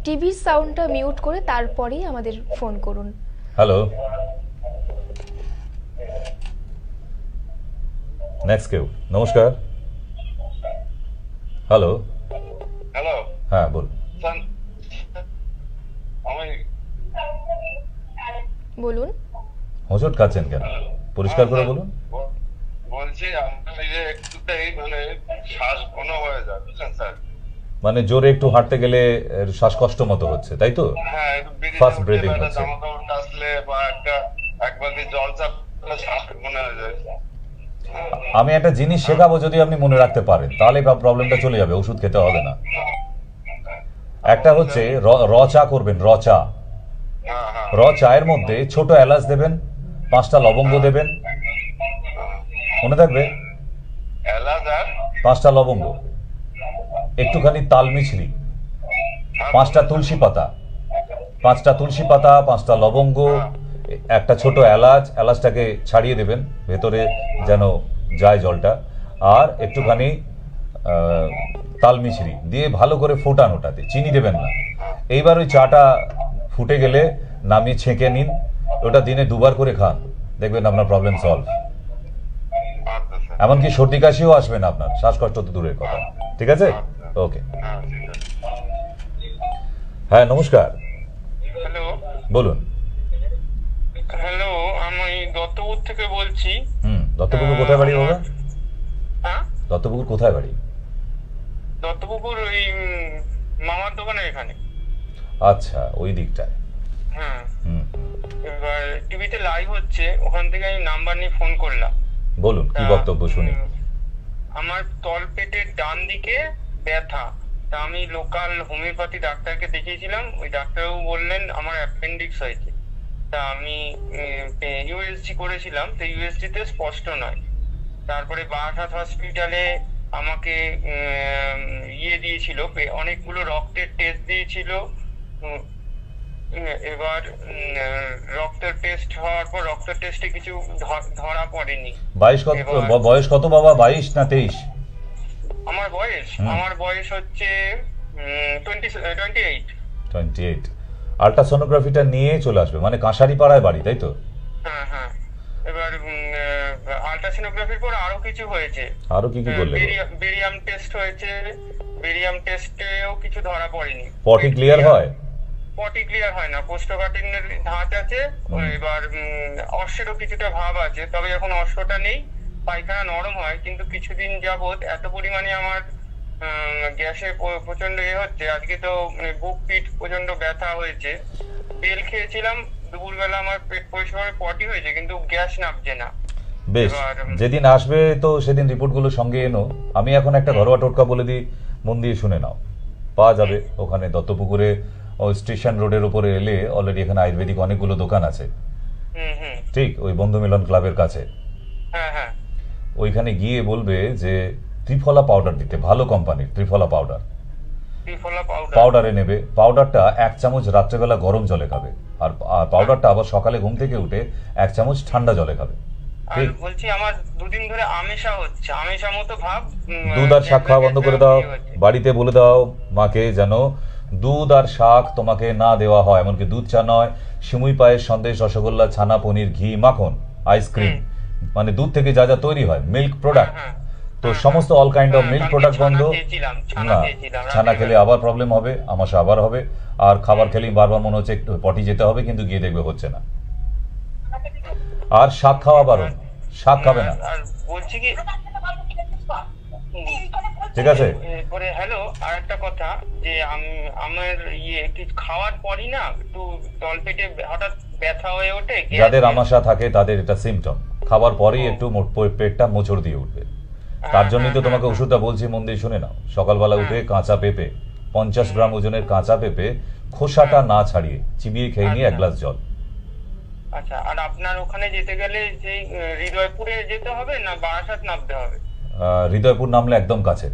টিভির সাউন্ডটা মিউট করে তারপরেই আমাদের ফোন করুন। হ্যালো, নেক্সট কেউ? নমস্কার। হ্যালো। হ্যালো। হ্যাঁ বলুন। আমি বলুন। হোঁচট খাচ্ছেন কেন? পরিষ্কার করে বলুন। বলছি আমার এই যে একটুতেই মানে শ্বাস ঘন হয়ে যায়, বুঝলেন স্যার? মানে জোরে একটু হাঁটতে গেলে শ্বাসকষ্ট মতো হচ্ছে, তাই তো? হ্যাঁ, একটু ফাস্ট ব্রিদিং হচ্ছে। জামা কাপড় আসলে বা এক বালতি জল চাপলে শ্বাস ঘন হয়ে যায়। আমি একটা জিনিস শেখাবো, যদি আপনি মনে রাখতে পারেন তাহলে প্রবলেমটা চলে যাবে, ওষুধ খেতে হবে না। একটা হচ্ছে র চা করবেন, র চা। র চায়ের মধ্যে ছোট এলাচ দেবেন, 5টা লবঙ্গ দেবেন, মনে থাকবে? এলাচ আর 5টা লবঙ্গ, একটুখানি তাল মিছরি, 5টা তুলসী পাতা, 5টা লবঙ্গ, একটা ছোট এলাচ, এলাচটাকে ছাড়িয়ে দেবেন, ভেতরে যেন যায় জলটা, আর একটুখানি তাল মিছরি দিয়ে ভালো করে ফোটান, ওটাতে চিনি দেবেন না। এইবার ওই চাটা ফুটে গেলে নামিয়ে ছেঁকে নিন, ওটা দিনে 2বার করে খান, দেখবেন আপনার প্রবলেম সলভ। আচ্ছা স্যার। এমনকি সর্দি কাশিও আসবে না আপনার, শ্বাসকষ্ট তো দূরের কথা। ঠিক আছে, ওকে। হ্যাঁ ঠিক আছে। হ্যাঁ নমস্কার, হ্যালো বলুন। হ্যালো, আমি দত্তপুর থেকে বলছি। দত্তপুকুর কোথায় বাড়ি বাবা? হ্যাঁ, দত্তপুকুর কোথায় বাড়ি? দত্তপুকুর ওই মামার দোকানের এখানে। আচ্ছা, ওই দিকটায়। হ্যাঁ, হুম, এবার টিভিতে লাইভ হচ্ছে, ওখান থেকে আমি নাম্বার নিয়ে ফোন করলাম। বলুন কি বক্তব্য শুনি। আমার তলপেটের ডান দিকে ব্যথা, তা আমি লোকাল হোমিওপ্যাথি ডাক্তারকে দেখিয়েছিলাম, ওই ডাক্তারবাবু বললেন আমার অ্যাপেন্ডিক্স হয়েছে। তা আমি ইউএসজি করেছিলাম, তো ইউএসজি তে স্পষ্ট নয়। তারপরে বারাসাত হসপিটালে আমাকে ইয়ে দিয়েছিল, অনেকগুলো রক্তের টেস্ট দিয়েছিল। এবার রক্তের টেস্ট হওয়ার পর রক্তের টেস্টে কিছু ধরা পড়েনি। বয়স কত বাবা, 22 না 23? আমার বয়স হচ্ছে 28। 28। আল্ট্রাসোনোগ্রাফিটা নিয়ে চলে আসবে, মানে কাঁসারি পাড়ায় বাড়ি, তাই তো? হ্যাঁ হ্যাঁ। এবার আল্ট্রাসোনোগ্রাফির পর আরো কিছু হয়েছে। আরো কি কি করলে? বেরিয়াম টেস্ট হয়েছে, বেরিয়াম টেস্টেও কিছু ধরা পড়েনি। পটি ক্লিয়ার হয়? পটি ক্লিয়ার হয় না, কোষ্ঠকাঠিন্যের ধাঁচ আছে। এবার অশ্বেরও কিছুটা ভাব আছে, তবে এখন অশ্বটা নেই, পায়খানা নরম হয়। কিন্তু কিছুদিন যাবত এত পরিমাণে আমার গ্যাসে প্রচন্ড হচ্ছে, আজকে তো বুক পিঠ প্রচন্ড ব্যথা হয়েছে। বেল খেয়েছিলাম, দুপুরবেলা আমার পেট পরিষ্কার পটি হয়েছে, কিন্তু গ্যাস নামছে না। বেশ, যেদিন আসবে তো সেদিন রিপোর্টগুলো সঙ্গে এনো। আমি এখন একটা ঘরোয়া টোটকা বলে দিই, মন দিয়ে শুনে নাও। পাওয়া যাবে ওখানে দত্তপুকুরে, ওই স্টেশন রোডের উপরে এলে অলরেডি এখানে আয়ুর্বেদিক অনেকগুলো দোকান আছে। ঠিক ওই বন্ধু মিলন ক্লাবের কাছে। হ্যাঁ হ্যাঁ। ওইখানে গিয়ে বলবে যে ত্রিফলা পাউডার দিতে, ভালো কোম্পানির ত্রিফলা পাউডার। পাউডারে নেবে, পাউডারটা 1 চামচ রাত্রেবেলা গরম জলে খাবে, আর পাউডারটা আবার সকালে ঘুম থেকে উঠে 1 চামচ ঠান্ডা জলে খাবে। আর বলছি আমার দুদিন ধরে আমেশা হচ্ছে, আমেশা মতো ভাব। দুধ আর শাক খাওয়া বন্ধ করে দাও, বাড়িতে বলে দাও মাকে যেন দুধ আর শাক তোমাকে না দেওয়া হয়, এমনকি দুধ চা নয়, সিমুই পায়েস, সন্দেশ, রসগোল্লা, ছানা, পনির, ঘি, মাখন, আইসক্রিম, মানে দুধ থেকে যা যা তৈরি হয়, মিল্ক প্রোডাক্ট, তো সমস্ত all kind of milk product বন্ধ। না, ছানা খেলে আবার প্রবলেম হবে, আমাশা আবার হবে, আর খাবার খেলেই বারবার মনে হচ্ছে একটু পটি যেতে হবে, কিন্তু গিয়ে দেখবে হচ্ছে না। আর শাক খাওয়া বারণ, শাক খাবে না। আর বলছি কি, ঠিক আছে। এরপরে হ্যালো, আর একটা কথা, যে আমার কিছু খাওয়ার পরই না একটু তলপেটে হঠাৎ ব্যথা হয়ে ওঠে। যাদের আমাশা থাকে তাদের এটা সিমটম, খাবার পরেই একটু পেটটা মোচড় দিয়ে উঠবে। তার জন্যই তো তোমাকে ওষুধটা বলছি, মন দিয়ে শুনে নাও। সকালবেলা উঠে কাঁচা পেঁপে, 50 গ্রাম ওজনের কাঁচা পেঁপে, খোসাটা না ছাড়িয়ে চিবিয়ে খেয়ে নিয়ে 1 গ্লাস জল। আচ্ছা, আর আপনার ওখানে যেতে গেলে যে হৃদয়পুরে যেতে হবে না বারাসাত নামতে হবে? হৃদয়পুর নামলে একদম কাছে।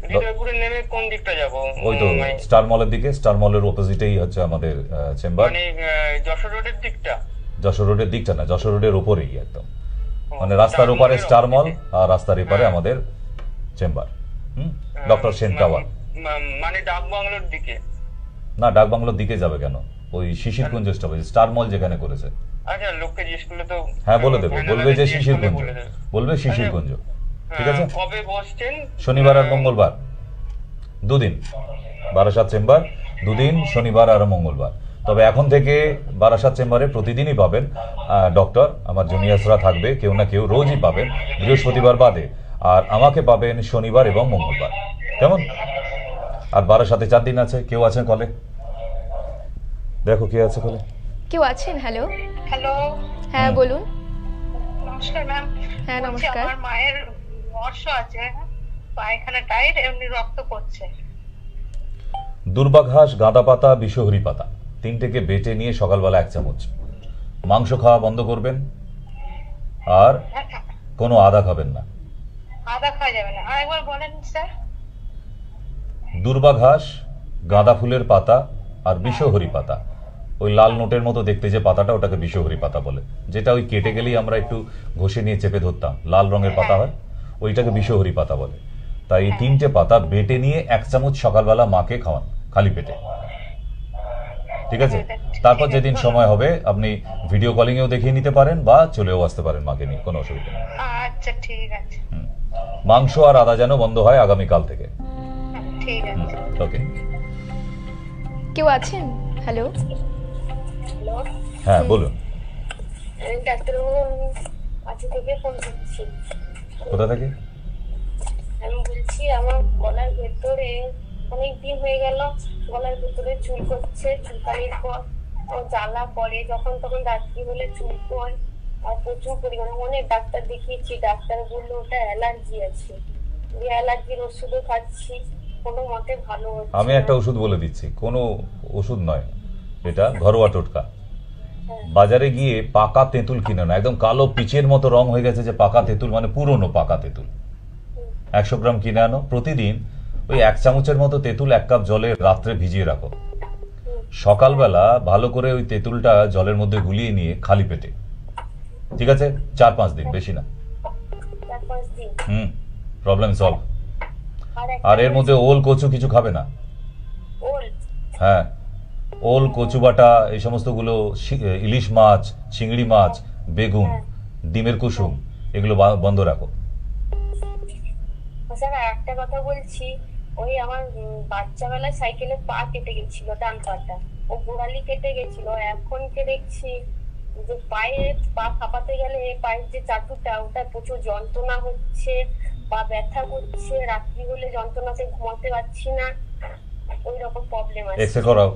হৃদয়পুরে নেমে কোন দিকটা যাব? ওই তো স্টার মলের দিকে, স্টার মলের অপোজিটেই হচ্ছে আমাদের চেম্বার। মানে যশোর রোডের দিকটা? যশোর রোডের দিকটা না, যশোর রোডের উপরেই একদম, মানে রাস্তার ওপারে স্টার মল আর রাস্তার এপারে আমাদের চেম্বার। Doctor Sen tower. মানে ডাক বাংলোর দিকে? না, ডাক বাংলোর দিকে যাবে কেন, ওই শিশিরকুঞ্জ স্টপেজ, স্টার মল যেখানে করেছে। আচ্ছা, লোককে জিজ্ঞেস করলে তো হ্যাঁ বলে দেবে, বলবে যে শিশিরকুঞ্জ, বলবে শিশিরকুঞ্জ। ঠিক আছে। কবে বসছেন? শনিবার আর মঙ্গলবার, 2 দিন বারাসাত চেম্বার, 2 দিন শনিবার আর মঙ্গলবার। তবে এখন থেকে বারাসাত চেম্বারে প্রতিদিনই পাবেন ডক্টর, আমার জুনিয়র্সরা থাকবে, কেউ না কেউ রোজই পাবেন, বৃহস্পতিবার বাদে। আর আমাকে পাবেন শনিবার এবং মঙ্গলবার, কেমন? আর বারাসাতে 4 দিন আছে। কেউ আছেন কলে? দেখো কে আছে কলে। কেউ আছেন? হ্যালো হ্যালো, হ্যাঁ বলুন। নমস্কার ম্যাম। হ্যাঁ নমস্কার। আমার মায়ের অর্শ আছে, পায়খানা টাইট, এমনি রক্ত পড়ছে। দুর্বাঘাস, গাঁদা পাতা, বিষহরি পাতা 3টেকে বেটে নিয়ে সকালবেলা 1 চামচ। মাংস খাওয়া বন্ধ করবেন, আর কোনো আদা খাবেন না। আদা খাওয়া যাবে না, আর একবার বলেন স্যার। দুর্বা ঘাস, গাঁদা ফুলের পাতা আর বিষহরি পাতা, ওই লাল নোটের মতো দেখতে যে পাতাটা ওটাকে বিষহরি পাতা বলে, যেটা ওই কেটে গেলেই আমরা একটু ঘষে নিয়ে চেপে ধরতাম, লাল রঙের পাতা হয়, ওইটাকে বিষহরি পাতা বলে। তাই এই 3টে পাতা বেটে নিয়ে 1 চামচ সকালবেলা মাকে খাওয়ান খালি পেটে, ঠিক আছে? তারপর যেদিন সময় হবে আপনি ভিডিও কলিং এও দেখিয়ে নিতে পারেন বা চলেও আসতে পারেন মাকে নিয়ে, কোনো অসুবিধা নেই। আচ্ছা ঠিক আছে। মাংস আর আদা যেন বন্ধ হয় আগামীকাল থেকে। ঠিক আছে। ওকে। কেউ আছেন? হ্যালো, হ্যালো, হ্যাঁ বলুন। আমি ডাক্তারবাবু আজকে থেকে ফোন করছি। কোথা থেকে? আমি বলছি আমার গলার ভেতরে অনেক দিন হয়ে গেল, গলার ভেতরে চুল করছে, চুলকানির পর ও জ্বালা করে, যখন তখন রাত্রি হলে চুল পড়ে আর প্রচুর পরিমাণে। অনেক ডাক্তার দেখিয়েছি, ডাক্তার বললো ওটা অ্যালার্জি আছে, যে অ্যালার্জির ওষুধও খাচ্ছি, কোনো মতে ভালো হচ্ছে আমি একটা ওষুধ বলে দিচ্ছি, কোনো ওষুধ নয়, এটা ঘরোয়া টোটকা। বাজারে গিয়ে পাকা তেঁতুল কিনে না, একদম কালো পিচের মতো রং হয়ে গেছে যে পাকা তেঁতুল, মানে পুরনো পাকা তেঁতুল, 100 গ্রাম কিনে আনো। প্রতিদিন ওই 1 চামচের মতো তেঁতুল 1 কাপ জলে রাত্রে ভিজিয়ে রাখো। সকালবেলা ভালো করে ওই তেঁতুলটা জলের মধ্যে গুলিয়ে নিয়ে খালি পেটে, ঠিক আছে? 4-5 দিন, বেশি না। 4-5 দিন। Problem solve. একটা আর এর মধ্যে ওল কচু কিছু খাবে না। ওল? হ্যাঁ, ওল, কচু বাটা, এই সমস্তগুলো, ইলিশ মাছ, চিংড়ি মাছ, বেগুন, ডিমের কুসুম, এগুলো বন্ধ রাখো। স্যার একটা কথা বলছি, ওই আমার বাচ্চাবেলায় সাইকেলে পা কেটে গেছিল, ডান পাটা, ও গোড়ালি কেটে গেছিল। এখন কে দেখছি যে পায়ে পা ফাঁপাতে গেলে পায়ের যে চাটুটা, ওটা প্রচুর যন্ত্রণা হচ্ছে, পা ব্যথা করছে, রাত্রি হলে যন্ত্রণাতে ঘুমাতে পারছি না, ওই রকম প্রবলেম আছে। এক্সরে করাও,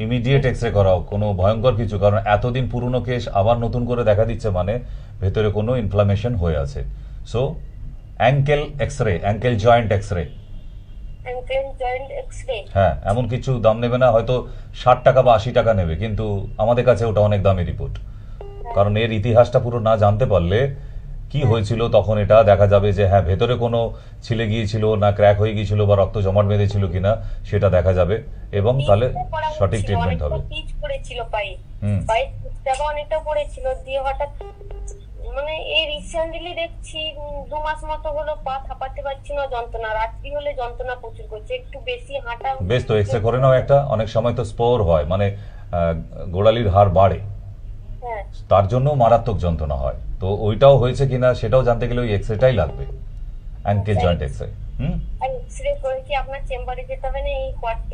ইমিডিয়েট এক্সরে করাও, কোনো ভয়ঙ্কর কিছু, কারণ এতদিন পুরনো কেস আবার নতুন করে দেখা দিচ্ছে, মানে ভেতরে কোনো ইনফ্লামেশন হয়ে আছে। So ankle X-ray, ankle joint X-ray. Ankle joint X-ray? হ্যাঁ, এমন কিছু দাম নেবে না, হয়তো 60 টাকা বা 80 টাকা নেবে, কিন্তু আমাদের কাছে ওটা অনেক দামি রিপোর্ট, কারণ এর ইতিহাসটা পুরো না জানতে পারলে কি হয়েছিল তখন এটা দেখা যাবে যে হ্যাঁ ভেতরে কোনো ছিলে গিয়েছিল না, ক্র্যাক হয়ে গিয়েছিল বা রক্ত জমাট বেঁধেছিল কিনা সেটা দেখা যাবে, এবং তাহলে সঠিক ট্রিটমেন্ট হবে। পিচ পড়েছিল পায়ে, পায়ে পিচটাও অনেকটা পড়েছিল, দিয়ে হঠাৎ মানে এই রিসেন্টলি দেখছি 2 মাস মতো হলো পা থাপাতে পারছি না, যন্ত্রণা, রাত্রি হলে যন্ত্রণা প্রচুর করছে, একটু বেশি হাঁটা। বেশ, তো এক্সরে করে নাও একটা। অনেক সময় তো স্পোর হয়, মানে গোড়ালির হাড় বাড়ে, তার জন্য মারাত্মক যন্ত্রণা হয়, তো ওইটাও হয়েছে কিনা সেটাও জানতে গেলে ওই এক্সরেটাই লাগবে, অ্যাঙ্কেল জয়েন্ট এক্সরে। এক্সরে করে কি আপনার চেম্বারে যেতে হবে না,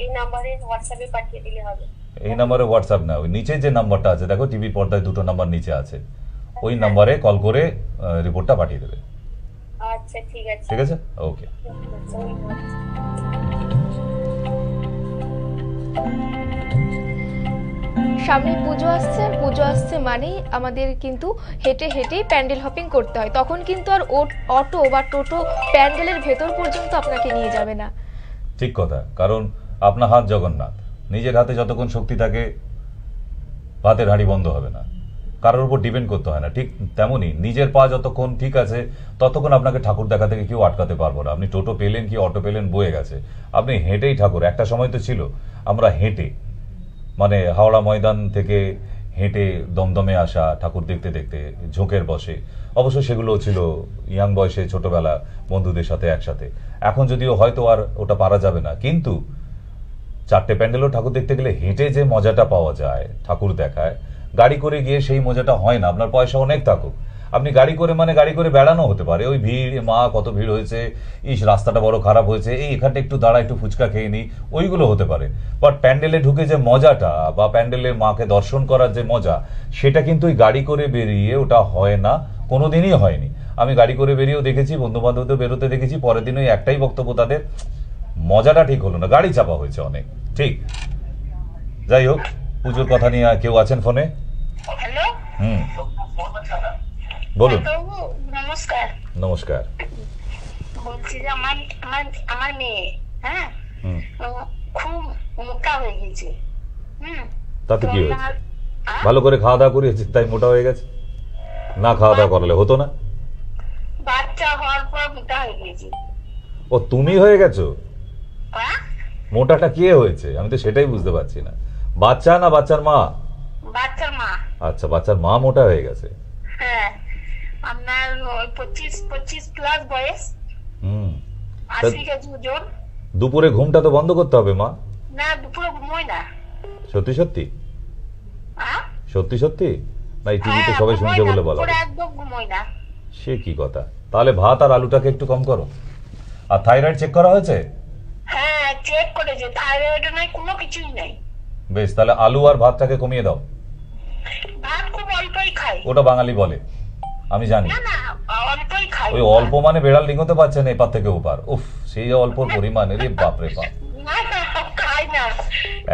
এই নাম্বারে হোয়াটসঅ্যাপে পাঠিয়ে দিলে হবে? এই নাম্বারে হোয়াটসঅ্যাপ না, ওই নিচে যে নাম্বারটা আছে দেখো, টিভি পর্দায় 2টো নাম্বার নিচে আছে, ওই নাম্বারে কল করে রিপোর্টটা পাঠিয়ে দেবে। আচ্ছা ঠিক আছে, ঠিক আছে, ওকে। সামনে পুজো আসছে, আর পুজো আসছে মানেই আমাদের কিন্তু হেঁটে হেঁটেই প্যান্ডেল হপিং করতে হয়, তখন কিন্তু আর অটো বা টোটো প্যান্ডেলের ভেতর পর্যন্ত আপনাকে নিয়ে যাবে না। ঠিক কথা, কারণ আপনার হাত জগন্নাথ, নিজের হাতে যতক্ষণ শক্তি থাকে ভাতের হাঁড়ি বন্ধ হবে না, কারোর উপর ডিপেন্ড করতে হয় না। ঠিক তেমনই নিজের পা যতক্ষণ ঠিক আছে ততক্ষণ আপনাকে ঠাকুর দেখা থেকে কেউ আটকাতে পারবো না। আপনি টোটো পেলেন কি অটো পেলেন, বয়ে গেছে, আপনি হেঁটেই ঠাকুর। একটা সময় তো ছিল আমরা হেঁটে, মানে হাওড়া ময়দান থেকে হেঁটে দমদমে আসা ঠাকুর দেখতে দেখতে ঝোঁকের বসে, অবশ্য সেগুলো ছিল ইয়াং বয়সে, ছোটবেলা বন্ধুদের সাথে একসাথে। এখন যদিও হয়তো আর ওটা পারা যাবে না, কিন্তু 4টে প্যান্ডেলও ঠাকুর দেখতে গেলে হেঁটে যে মজাটা পাওয়া যায় ঠাকুর দেখায়, গাড়ি করে গিয়ে সেই মজাটা হয় না। আপনার পয়সা অনেক থাকুক, আপনি গাড়ি করে, মানে গাড়ি করে বেড়ানো হতে পারে, ওই ভিড়, মা কত ভিড় হয়েছে, ইস রাস্তাটা বড় খারাপ হয়েছে, এই এখানটা একটু দাঁড়া, একটু ফুচকা খেয়ে নিই, ওইগুলো হতে পারে। বাট প্যান্ডেলে ঢুকে যে মজাটা, বা প্যান্ডেলে মাকে দর্শন করার যে মজা, সেটা কিন্তু ওই গাড়ি করে বেরিয়ে ওটা হয় না, কোনোদিনই হয়নি। আমি গাড়ি করে বেরিয়েও দেখেছি, বন্ধু বান্ধবদের বেরোতে দেখেছি, পরের দিন ওই একটাই বক্তব্য তাদের, মজাটা ঠিক হলো না, গাড়ি চাপা হয়েছে অনেক। ঠিক, যাই হোক, পুজোর কথা নিয়ে কেউ আছেন ফোনে? হ্যালো, বলুন। নমস্কার। নমস্কার। বলছি যে আমার মেয়ে, হ্যাঁ, খুব মোটা হয়ে গেছে। তাতে কি হয়েছে? ভালো করে খাওয়া দাওয়া করিয়েছে তাই মোটা হয়ে গেছে? না খাওয়া দাওয়া করালে হতো না? বাচ্চা হওয়ার পর মোটা হয়ে গেছি। ও তুমি হয়ে গেছো? হ্যাঁ? মোটাটা কে হয়েছে আমি তো সেটাই বুঝতে পারছি না। বাচ্চা না বাচ্চার মা? বাচ্চার মা। আচ্ছা, বাচ্চার মা মোটা হয়ে গেছে। হ্যাঁ, আপনার 25 প্লাস বয়স, হুম। 80 কেজি ওজন। দুপুরে ঘুমটা তো বন্ধ করতে হবে মা। না, দুপুরে ঘুমোই না। সত্যি সত্যি? হ্যাঁ? সত্যি সত্যি না এই টিভিতে হ্যাঁ, সবাই ঘুমোই শুনছে না, বলে বলা? দুপুরে একদম ঘুমোই না। সে কি কথা? তাহলে ভাত আর আলুটাকে একটু কম করো। আর থাইরয়েড চেক করা হয়েছে? হ্যাঁ, চেক করেছে, থাইরয়েড নাই, কোনো কিছুই নাই। বেশ, তাহলে আলু আর ভাতটাকে কমিয়ে দাও। ভাত খুব অল্পই খাই। ওটা বাঙালি বলে, আমি জানি। না না, অল্পই খাই। ওই অল্প মানে বেড়াল ডিঙোতে পারছে না এপার থেকে ওপার। উফ, সেই অল্প পরিমাণে রে বাপরে বাপ। না না, খাই না।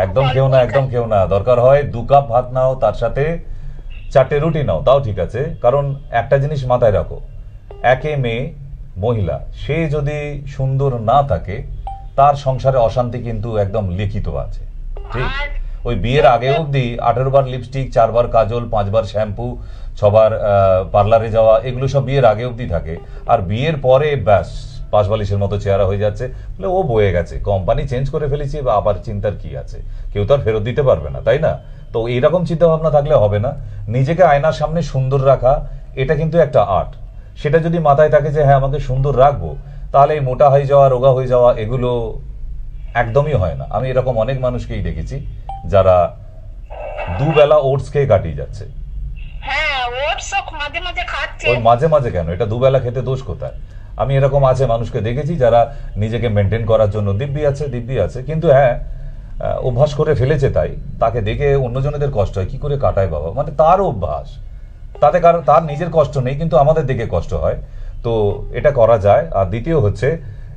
একদম খেও না, একদম খেও না। দরকার হয় 2 কাপ ভাত নাও, তার সাথে 4টে রুটি নাও, তাও ঠিক আছে। কারণ একটা জিনিস মাথায় রাখো, একে মেয়ে মহিলা, সে যদি সুন্দর না থাকে তার সংসারে অশান্তি কিন্তু একদম লিখিত আছে, ঠিক? আর ওই বিয়ের আগে অবধি 18 বার লিপস্টিক, 4 বার কাজল, 5 বার শ্যাম্পু, 6 বার পার্লারে যাওয়া, এগুলো সব বিয়ের আগে অবধি থাকে। আর বিয়ের পরে ব্যাস পাশ বালিশের মতো চেহারা হয়ে যাচ্ছে, বলে ও বয়ে গেছে, কোম্পানি চেঞ্জ করে ফেলেছি, বা আবার চিন্তার কি আছে? কেউ তো আর ফেরত দিতে পারবে না, তাই না? তো এইরকম চিন্তা ভাবনা থাকলে হবে না। নিজেকে আয়নার সামনে সুন্দর রাখা, এটা কিন্তু একটা আর্ট। সেটা যদি মাথায় থাকে যে হ্যাঁ আমাকে সুন্দর রাখবো, তাহলে এই মোটা হয়ে যাওয়া, রোগা হয়ে যাওয়া, এগুলো একদমই হয় না। আমি এরকম অনেক মানুষকেই দেখেছি যারা দুবেলা ওটস খেয়ে কাটিয়ে যাচ্ছে। হ্যাঁ, ওটস মাঝে মাঝে খাচ্ছে। ওই মাঝে মাঝে কেন, এটা দুবেলা খেতে দোষ কোথায়? আমি এরকম আছে মানুষকে দেখেছি যারা নিজেকে মেনটেন করার জন্য দিব্যি আছে, কিন্তু হ্যাঁ অভ্যাস করে ফেলেছে, তাই তাকে দেখে অন্যজনেদের কষ্ট হয়, কি করে কাটায় বাবা, মানে তার অভ্যাস, তাতে কারণ তার নিজের কষ্ট নেই, কিন্তু আমাদের দেখে কষ্ট হয়। তো এটা করা যায়। আর দ্বিতীয় হচ্ছে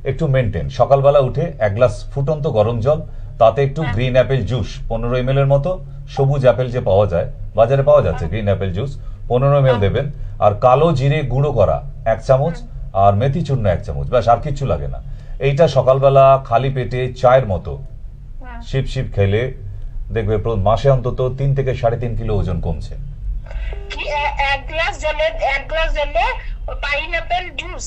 একটু মেনটেন, সকালবেলা উঠে 1 গ্লাস ফুটন্ত গরম জল, তাতে একটু গ্রিন অ্যাপেল জুস 15 ml এর মতো, সবুজ অ্যাপেল যে পাওয়া যায়, বাজারে পাওয়া যাচ্ছে গ্রিন অ্যাপেল জুস 15 ml দেবেন। আর কালো জিরে গুঁড়ো করা 1 চামচ, আর মেথি চূর্ণ 1 চামচ, ব্যাস, আর কিচ্ছু লাগে না। এইটা সকালবেলা খালি পেটে চায়ের মতো শিপ শিপ খেলে দেখবে মাসে অন্তত 3 থেকে 3.5 কিলো ওজন কমছে। কি 1 গ্লাস জলে পাইনাপেল জুস?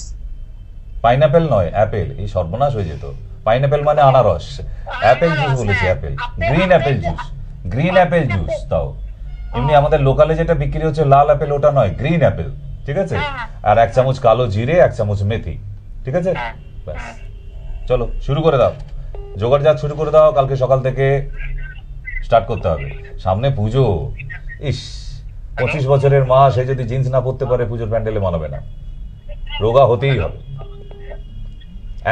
পাইনাপেল নয়, অ্যাপেল। এই সর্বনাশ হয়ে যেত। পাইনাপেল মানে আনারস, অ্যাপেল জুস বলেছি, Apple, green Apple juice, green Apple juice. তাও এমনি আমাদের লোকালে যেটা বিক্রি হচ্ছে লাল অ্যাপেল, ওটা নয়, গ্রিন অ্যাপেল, ঠিক আছে? আর 1 চামচ কালো জিরে, 1 চামচ মেথি, ঠিক আছে? ব্যাস, চলো শুরু করে দাও, জোগাড়জাত শুরু করে দাও। কালকে সকাল থেকে স্টার্ট করতে হবে, সামনে পুজো। ইস, 25 বছরের মা, সে যদি জিন্স না পরতে পারে পুজোর প্যান্ডেলে মানাবে না, রোগা হতেই হবে।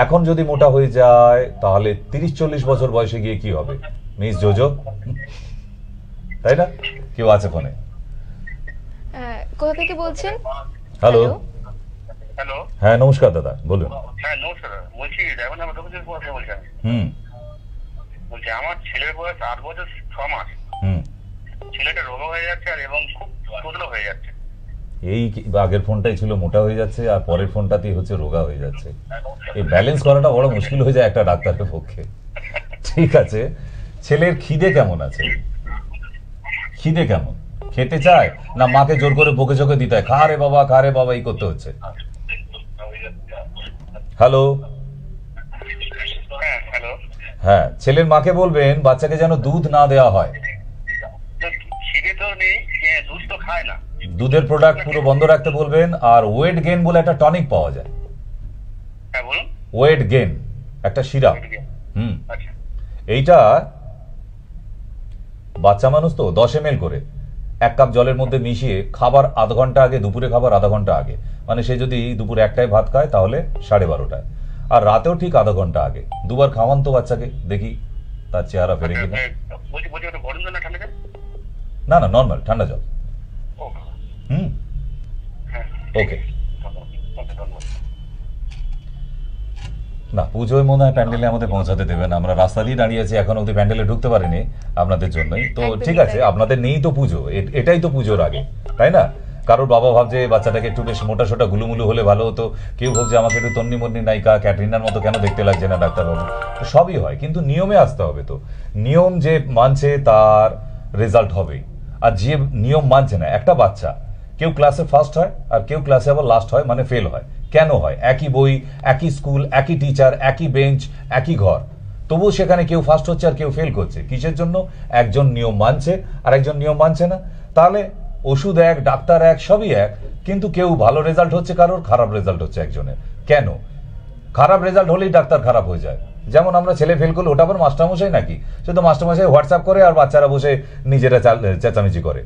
এখন যদি মোটা হয়ে যায় তাহলে 30-40 বছর বয়সে গিয়ে কি হবে মিস জোজো, তাই না? কেউ আছে ফোনে? কোথা থেকে বলছেন? হ্যালো। হ্যালো, হ্যাঁ নমস্কার দাদা, বলুন। হ্যাঁ নমস্কার, বলছি ড্রাইভার নাম রবীন্দ্র কুমার বলছেন। বলছি আমার ছেলের বয়স 8 বছর 6 মাস। ছেলেটা রোগা হয়ে যাচ্ছে আর এবং খুব তোতলা হয়ে যাচ্ছে। এই আগের ফোনটাই ছিল মোটা হয়ে যাচ্ছে, আর পরের ফোনটাতেই হচ্ছে রোগা হয়ে যাচ্ছে। এই ব্যালেন্স করাটা বড় মুশকিল হয়ে যায় একটা ডাক্তারের পক্ষে। ঠিক আছে, ছেলের খিদে কেমন আছে? খিদে কেমন? খেতে চায় না মাকে জোর করে বকে চোখে দিতে হয়, খা রে বাবা এই করতে হচ্ছে? হ্যালো। হ্যালো, হ্যাঁ, ছেলের মাকে বলবেন বাচ্চাকে যেন দুধ না দেওয়া হয়। খিদে তো নেই, দুধ তো খায় না। দুধের প্রোডাক্ট পুরো বন্ধ রাখতে বলবেন। আর ওয়েট গেন বলে একটা টনিক পাওয়া যায়। হ্যাঁ বলুন। ওয়েট গেন একটা সিরাপ। আচ্ছা, এইটা বাচ্চা মানুষ তো 10 ml করে 1 কাপ জলের মধ্যে মিশিয়ে খাবার আধা ঘন্টা আগে, দুপুরে খাবার আধা ঘন্টা আগে, মানে সে যদি দুপুর 1টায় ভাত খায় তাহলে 12:30টায়, আর রাতেও ঠিক আধা ঘন্টা আগে 2 বার খাওয়ান তো বাচ্চাকে, দেখি তার চেহারা ফেরে কিনা। বলছি গরম জল না ঠান্ডা জল? না নর্মাল ঠান্ডা জল। ওকে। না, পুজোয় মনে হয় প্যান্ডেলে আমাদের পৌঁছাতে দেবে না, আমরা রাস্তা দিয়ে দাঁড়িয়ে আছি, এখন অব্দি প্যান্ডেলে ঢুকতে পারিনি আপনাদের জন্যই। তো ঠিক আছে, আপনাদের নেই তো পুজো, এটাই তো পুজোর আগে, তাই না? কারোর বাবা ভাবছে বাচ্চাটাকে একটু বেশ মোটা সোটা গুলুমুলু হলে ভালো হতো, কেউ ভাবছে আমাকে একটু তন্নি মন্নি নায়িকা ক্যাটরিনার মতো কেন দেখতে লাগছে না ডাক্তারবাবু। তো সবই হয়, কিন্তু নিয়মে আসতে হবে। তো নিয়ম যে মানছে তার রেজাল্ট হবেই, আর যে নিয়ম মানছে না, একটা বাচ্চা কেউ ক্লাসে ফার্স্ট হয় আর কেউ ক্লাসে আবার লাস্ট হয়, মানে ফেল হয়। কেন হয়? একই বই, একই স্কুল, একই টিচার, একই বেঞ্চ, একই ঘর, তবুও সেখানে কেউ ফার্স্ট হচ্ছে আর কেউ ফেল করছে। কিসের জন্য? একজন নিয়ম মানছে আর একজন নিয়ম মানছে না। তাহলে ওষুধ এক, ডাক্তার এক, সবই এক, কিন্তু কেউ ভালো রেজাল্ট হচ্ছে কারোর, খারাপ রেজাল্ট হচ্ছে একজনের। কেন? খারাপ রেজাল্ট হলেই ডাক্তার খারাপ হয়ে যায়। যেমন আমরা ছেলে ফেল করলে ওটা আবার মাস্টারমশাই নাকি? সে তো মাস্টারমশাই হোয়াটসঅ্যাপ করে আর বাচ্চারা বসে নিজেরা চেঁচামেচি করে,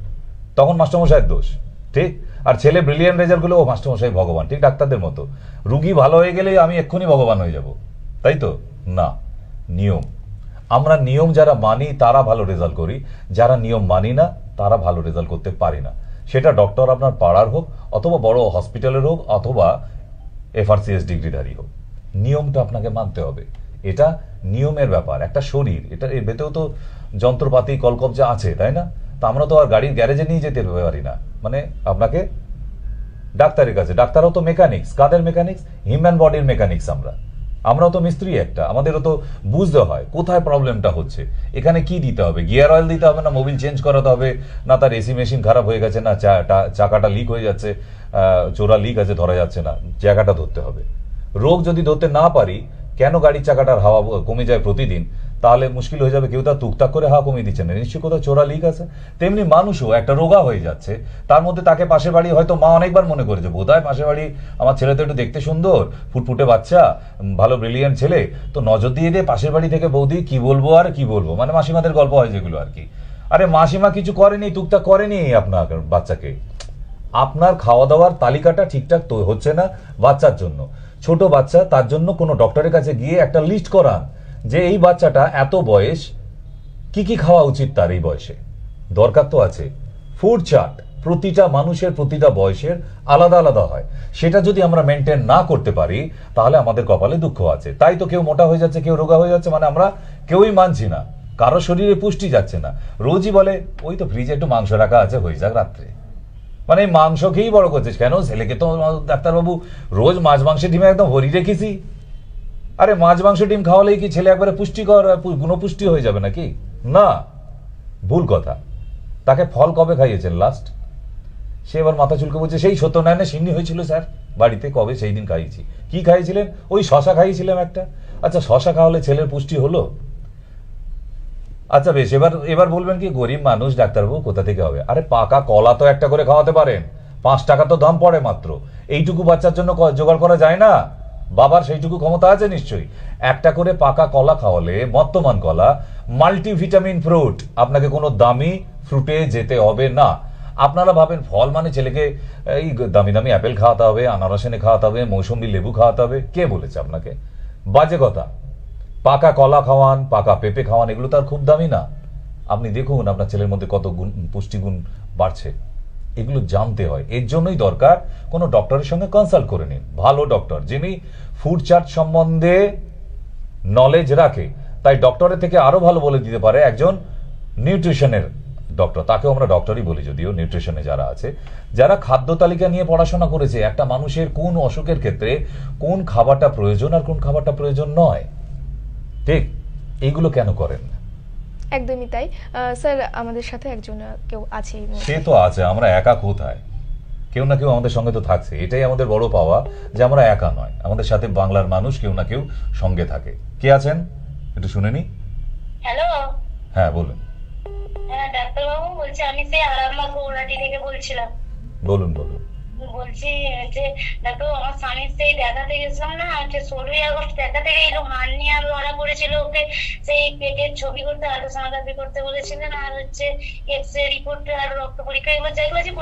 তখন মাস্টারমশাইয়ের দোষ, ঠিক? আর ছেলে ব্রিলিয়ান্ট রেজাল্ট করলে ও মাস্টারমশাই ভগবান, ঠিক ডাক্তারদের মতো। রুগী ভালো হয়ে গেলে আমি এক্ষুনি ভগবান হয়ে যাব, তাই তো না। নিয়ম, আমরা নিয়ম যারা মানি তারা ভালো রেজাল্ট করি, যারা নিয়ম মানি না তারা ভালো রেজাল্ট করতে পারি না। সেটা ডক্টর আপনার পাড়ার হোক, অথবা বড় হসপিটালের হোক, অথবা FRCS ডিগ্রিধারী হোক, নিয়মটা আপনাকে মানতে হবে। এটা নিয়মের ব্যাপার। একটা শরীর, এটা এর ভেতরেও তো যন্ত্রপাতি কলকবজা আছে, তাই না? তা আমরা তো আর গাড়ির গ্যারেজে নিয়ে যেতে পারি না, মানে আপনাকে ডাক্তারের কাছে। ডাক্তারও তো মেকানিক্স। কাদের মেকানিক্স? হিউম্যান বডির মেকানিক্স। আমরাও তো মিস্ত্রি একটা, আমাদেরও তো বুঝতে হয় কোথায় প্রবলেমটা হচ্ছে, এখানে কি দিতে হবে। গিয়ার অয়েল দিতে হবে, না মোবিল চেঞ্জ করাতে হবে, না তার এসি মেশিন খারাপ হয়ে গেছে, না চাকাটা লিক হয়ে যাচ্ছে, চোরা লিক আছে ধরা যাচ্ছে না, জায়গাটা ধরতে হবে। রোগ যদি ধরতে না পারি, কেন গাড়ির চাকাটার হাওয়া কমে যায় প্রতিদিন, তাহলে মুশকিল হয়ে যাবে। কেউ তার টুকটাক করে হাওয়া কমিয়ে দিচ্ছে না, নিশ্চয়ই কোথাও চোরা লিক আছে। তেমনি মানুষও একটা রোগা হয়ে যাচ্ছে, তার মধ্যে তাকে পাশের বাড়ি হয়তো মা অনেকবার মনে করেছে বোধহয় পাশের বাড়ি আমার ছেলে তো একটু দেখতে সুন্দর, ফুটফুটে বাচ্চা, ভালো ব্রিলিয়ান্ট ছেলে, তো নজর দিয়ে দিয়ে পাশের বাড়ি থেকে বৌদি কি বলবো আর কি বলবো, মানে মাসিমাদের গল্প হয় যেগুলো আর কি। আরে মাসিমা কিছু করেনি, টুকটাক করেনি আপনার বাচ্চাকে। আপনার খাওয়া দাওয়ার তালিকাটা ঠিকঠাক তো হচ্ছে না বাচ্চার জন্য। ছোট বাচ্চা, তার জন্য কোনো ডক্টরের কাছে গিয়ে একটা লিস্ট করান যে এই বাচ্চাটা এত বয়স, কি কি খাওয়া উচিত তার এই বয়সে, দরকার তো আছে। ফুড চার্ট প্রতিটা মানুষের প্রতিটা বয়সের আলাদা আলাদা হয়, সেটা যদি আমরা মেনটেন না করতে পারি তাহলে আমাদের কপালে দুঃখ আছে। তাই তো কেউ মোটা হয়ে যাচ্ছে, কেউ রোগা হয়ে যাচ্ছে, মানে আমরা কেউই মানছি না, কারো শরীরে পুষ্টি যাচ্ছে না। রোজই বলে ওই তো ফ্রিজে একটু মাংস রাখা আছে, হয়ে যাক রাত্রে, মানে মাংস খেয়েই বড় করছিস কেন? ছেলেকে তো ডাক্তারবাবু রোজ মাছ মাংস ডিমে একদম ভরি রেখেছি। আরে মাছ মাংস ডিম খাওয়ালেই কি ছেলে একবারে পুষ্টিকর গুণপুষ্টি হয়ে যাবে নাকি? না, ভুল কথা। তাকে ফল কবে খাইয়েছেন লাস্ট? সে এবার মাথা চুলকে বলছে সেই সত্যনারায়ণে সিন্নি হয়েছিল স্যার বাড়িতে, কবে সেই দিন খাইয়েছি। কি খাইয়েছিলেন? ওই শশা খাইয়েছিলাম একটা। আচ্ছা, শশা খাওয়ালে ছেলের পুষ্টি হলো? আচ্ছা বেশ, এবার বলবেন কি গরিব মানুষ ডাক্তারবাবু কোথা থেকে হবে? আরে পাকা কলা তো একটা করে খাওয়াতে পারেন, 5 টাকা তো দাম পড়ে মাত্র। এইটুকু বাচ্চার জন্য জোগাড় করা যায় না? বাবার সেইটুকু ক্ষমতা আছে নিশ্চয়ই। একটা করে পাকা কলা খাওয়ালে, মর্তমান কলা, মাল্টিভিটামিন ফ্রুট, আপনাকে কোনো দামি ফ্রুটে যেতে হবে না। আপনারা ভাবেন ফল মানে ছেলেকে এই দামি দামি অ্যাপেল খাওয়াতে হবে, আনারস এনে খাওয়াতে হবে, মৌসুম্বি লেবু খাওয়াতে হবে। কে বলেছে আপনাকে? বাজে কথা। পাকা কলা খাওয়ান, পাকা পেঁপে খাওয়ান, এগুলো তো আর খুব দামি না। আপনি দেখুন আপনার ছেলের মধ্যে কত পুষ্টিগুণ বাড়ছে, এগুলো জানতে হয়। এর জন্যই দরকার কোনো ডক্টরের সঙ্গে কনসাল্ট করে নিন, ভালো ডক্টর যিনি ফুড চার্ট সম্বন্ধে নলেজ রাখে। তাই ডক্টরের থেকে আরো ভালো বলে দিতে পারে একজন নিউট্রিশনের ডক্টর, তাকেও আমরা ডক্টরই বলি যদিও, নিউট্রিশনে যারা আছে, যারা খাদ্য তালিকা নিয়ে পড়াশোনা করেছে, একটা মানুষের কোন অসুখের ক্ষেত্রে কোন খাবারটা প্রয়োজন আর কোন খাবারটা প্রয়োজন নয়, ঠিক? এইগুলো কেন করেন না? একদমই তাই স্যার। আমাদের সাথে একজন কেউ আছে। সে তো আছে, আমরা একা কোথায়? কেউ না কেউ আমাদের সঙ্গে তো থাকছে, এটাই আমাদের বড় পাওয়া যে আমরা একা নয়, আমাদের সাথে বাংলার মানুষ কেউ না কেউ সঙ্গে থাকে। কে আছেন একটু শুনে নি। হ্যালো, হ্যাঁ বলুন। হ্যাঁ ডাক্তারবাবু বলছি, আমি সেই আরামবাগ গৌরাটি থেকে বলছিলাম। বলুন বলুন। বলছি যে দেখো, আমার স্বামীর সেই দেখাতে গেছিলাম না, 16ই আগস্ট দেখাতে গেল, হার্নিয়া ধরা পড়েছিল ওকে, সেই পেটের ছবি করতে, আল্ট্রাসোনোগ্রাফি করতে বলেছিলেন, আর হচ্ছে এক্সরে রিপোর্ট আর রক্ত পরীক্ষা, এগুলো যেগুলো যে